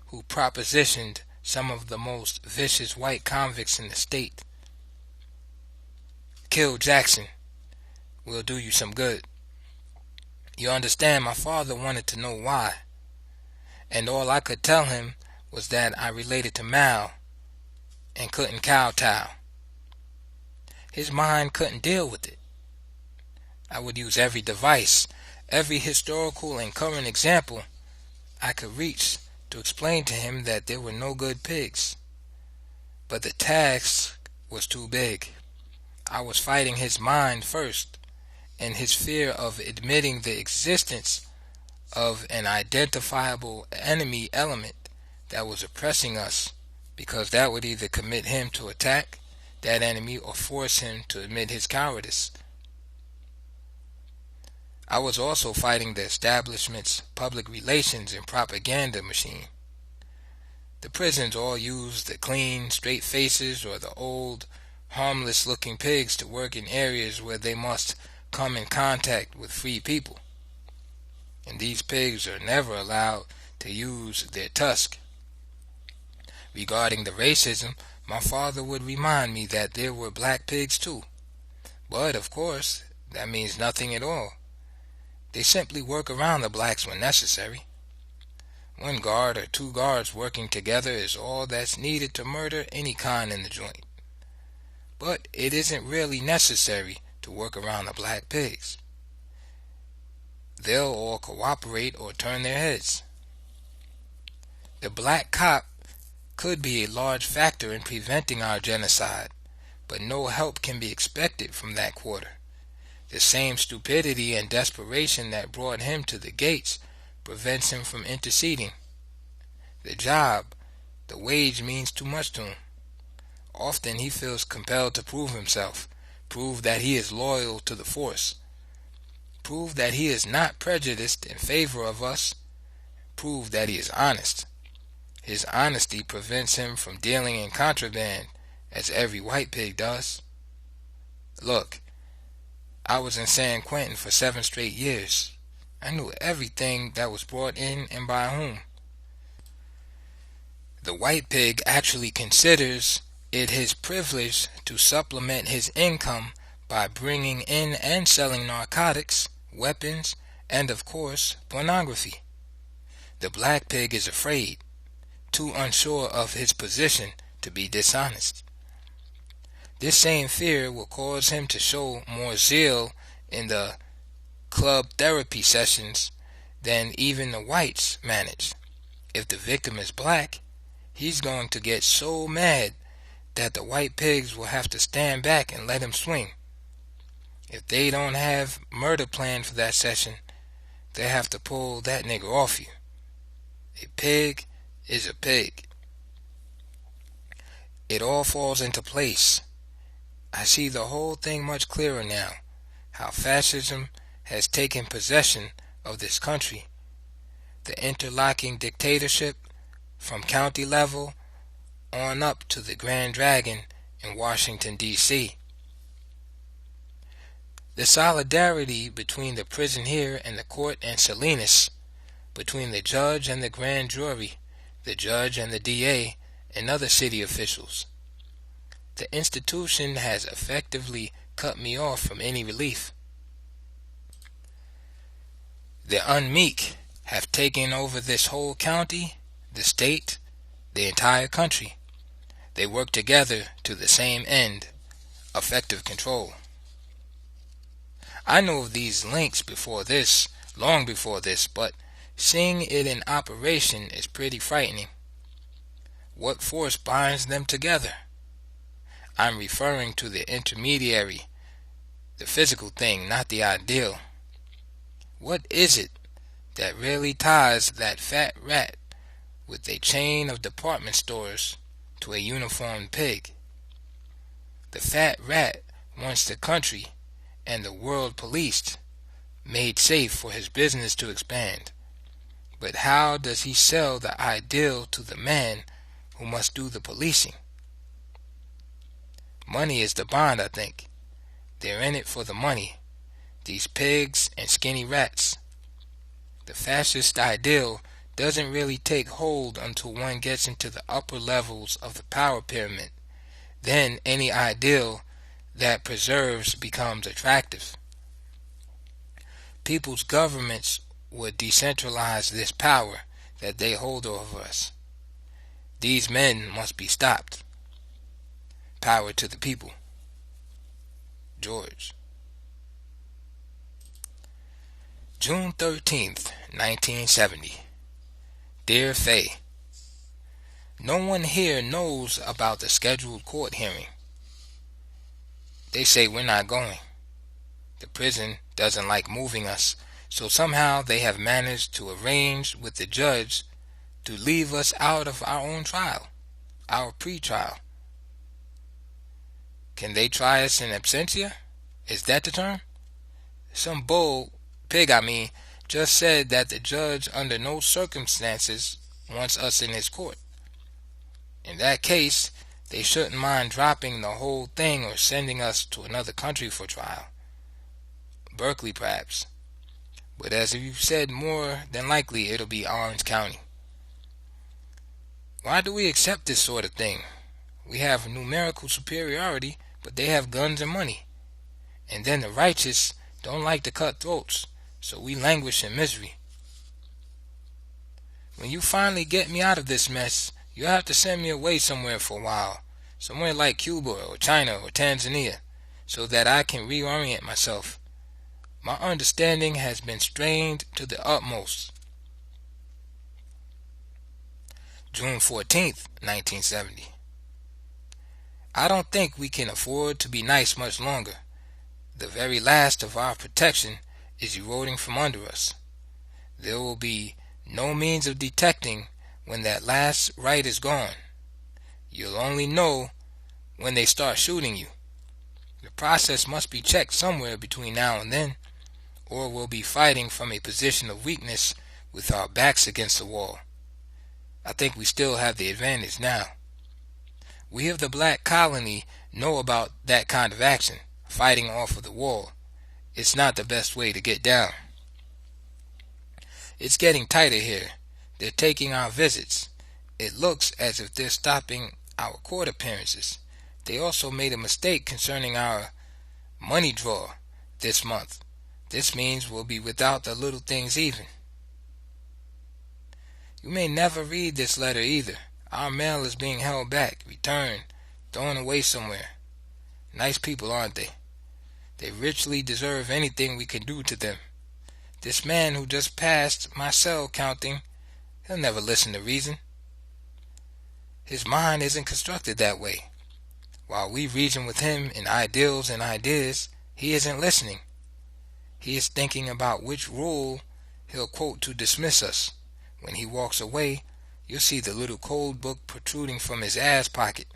Speaker 1: who propositioned some of the most vicious white convicts in the state. Kill Jackson. We'll do you some good. You understand, my father wanted to know why. And all I could tell him was that I related to Mal and couldn't kowtow. His mind couldn't deal with it. I would use every device, every historical and current example I could reach to explain to him that there were no good pigs. But the task was too big. I was fighting his mind first, and his fear of admitting the existence of an identifiable enemy element that was oppressing us, because that would either commit him to attack that enemy or force him to admit his cowardice. I was also fighting the establishment's public relations and propaganda machine. The prisons all use the clean, straight faces or the old, harmless-looking pigs to work in areas where they must come in contact with free people. And these pigs are never allowed to use their tusk. Regarding the racism, my father would remind me that there were black pigs too. But, of course, that means nothing at all. They simply work around the blacks when necessary. One guard or two guards working together is all that's needed to murder any con in the joint. But it isn't really necessary to work around the black pigs. They'll all cooperate or turn their heads. The black cop could be a large factor in preventing our genocide, but no help can be expected from that quarter. The same stupidity and desperation that brought him to the gates prevents him from interceding. The job, the wage means too much to him. Often he feels compelled to prove himself, prove that he is loyal to the force, prove that he is not prejudiced in favor of us, prove that he is honest. His honesty prevents him from dealing in contraband, as every white pig does. Look, I was in San Quentin for 7 straight years. I knew everything that was brought in and by whom. The white pig actually considers it his privilege to supplement his income by bringing in and selling narcotics, weapons, and of course, pornography. The black pig is afraid, too unsure of his position to be dishonest. This same fear will cause him to show more zeal in the club therapy sessions than even the whites manage. If the victim is black, he's going to get so mad that the white pigs will have to stand back and let him swing. If they don't have murder planned for that session, they have to pull that nigger off you. A pig is a pig. It all falls into place. I see the whole thing much clearer now, how fascism has taken possession of this country. The interlocking dictatorship from county level on up to the Grand Dragon in Washington, D.C. The solidarity between the prison here and the court and Salinas between the judge and the grand jury, the judge and the DA, and other city officials. The institution has effectively cut me off from any relief. The unmeek have taken over this whole county, the state, the entire country. They work together to the same end, effective control. I know of these links before this, long before this, but seeing it in operation is pretty frightening. What force binds them together? I'm referring to the intermediary, the physical thing, not the ideal. What is it that really ties that fat rat with a chain of department stores to a uniformed pig? The fat rat wants the country and the world policed, made safe for his business to expand. But how does he sell the ideal to the man who must do the policing? Money is the bond, I think. They're in it for the money, these pigs and skinny rats. The fascist ideal doesn't really take hold until one gets into the upper levels of the power pyramid. Then any ideal that preserves becomes attractive. People's governments would decentralize this power that they hold over us. These men must be stopped. Power to the people. George. June 13th, 1970. Dear Faye, no one here knows about the scheduled court hearing. They say we're not going. The prison doesn't like moving us, so somehow they have managed to arrange with the judge to leave us out of our own trial, our pre-trial. Can they try us in absentia? Is that the term? Some pig just said that the judge under no circumstances wants us in his court. In that case, they shouldn't mind dropping the whole thing or sending us to another country for trial. Berkeley, perhaps. But as you said, more than likely it'll be Orange County. Why do we accept this sort of thing? We have numerical superiority, but they have guns and money. And then the righteous don't like to cut throats, so we languish in misery. When you finally get me out of this mess, you'll have to send me away somewhere for a while, somewhere like Cuba or China or Tanzania, so that I can reorient myself. My understanding has been strained to the utmost. June 14th, 1970. I don't think we can afford to be nice much longer. The very last of our protection is eroding from under us. There will be no means of detecting when that last right is gone. You'll only know when they start shooting you. The process must be checked somewhere between now and then, or we'll be fighting from a position of weakness with our backs against the wall. I think we still have the advantage now. We of the black colony know about that kind of action, fighting off of the wall. It's not the best way to get down. It's getting tighter here. They're taking our visits. It looks as if they're stopping our court appearances. They also made a mistake concerning our money draw this month. This means we'll be without the little things even. You may never read this letter either. Our mail is being held back, returned, thrown away somewhere. Nice people, aren't they? They richly deserve anything we can do to them. This man who just passed my cell counting, he'll never listen to reason. His mind isn't constructed that way. While we reason with him in ideals and ideas, he isn't listening. He is thinking about which rule he'll quote to dismiss us. When he walks away, you'll see the little code book protruding from his ass pocket.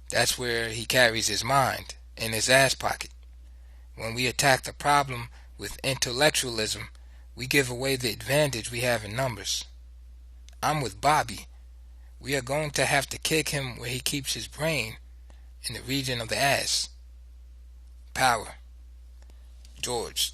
Speaker 1: That's where he carries his mind, in his ass pocket. When we attack the problem with intellectualism, we give away the advantage we have in numbers. I'm with Bobby. We are going to have to kick him where he keeps his brain, in the region of the ass. Power. George.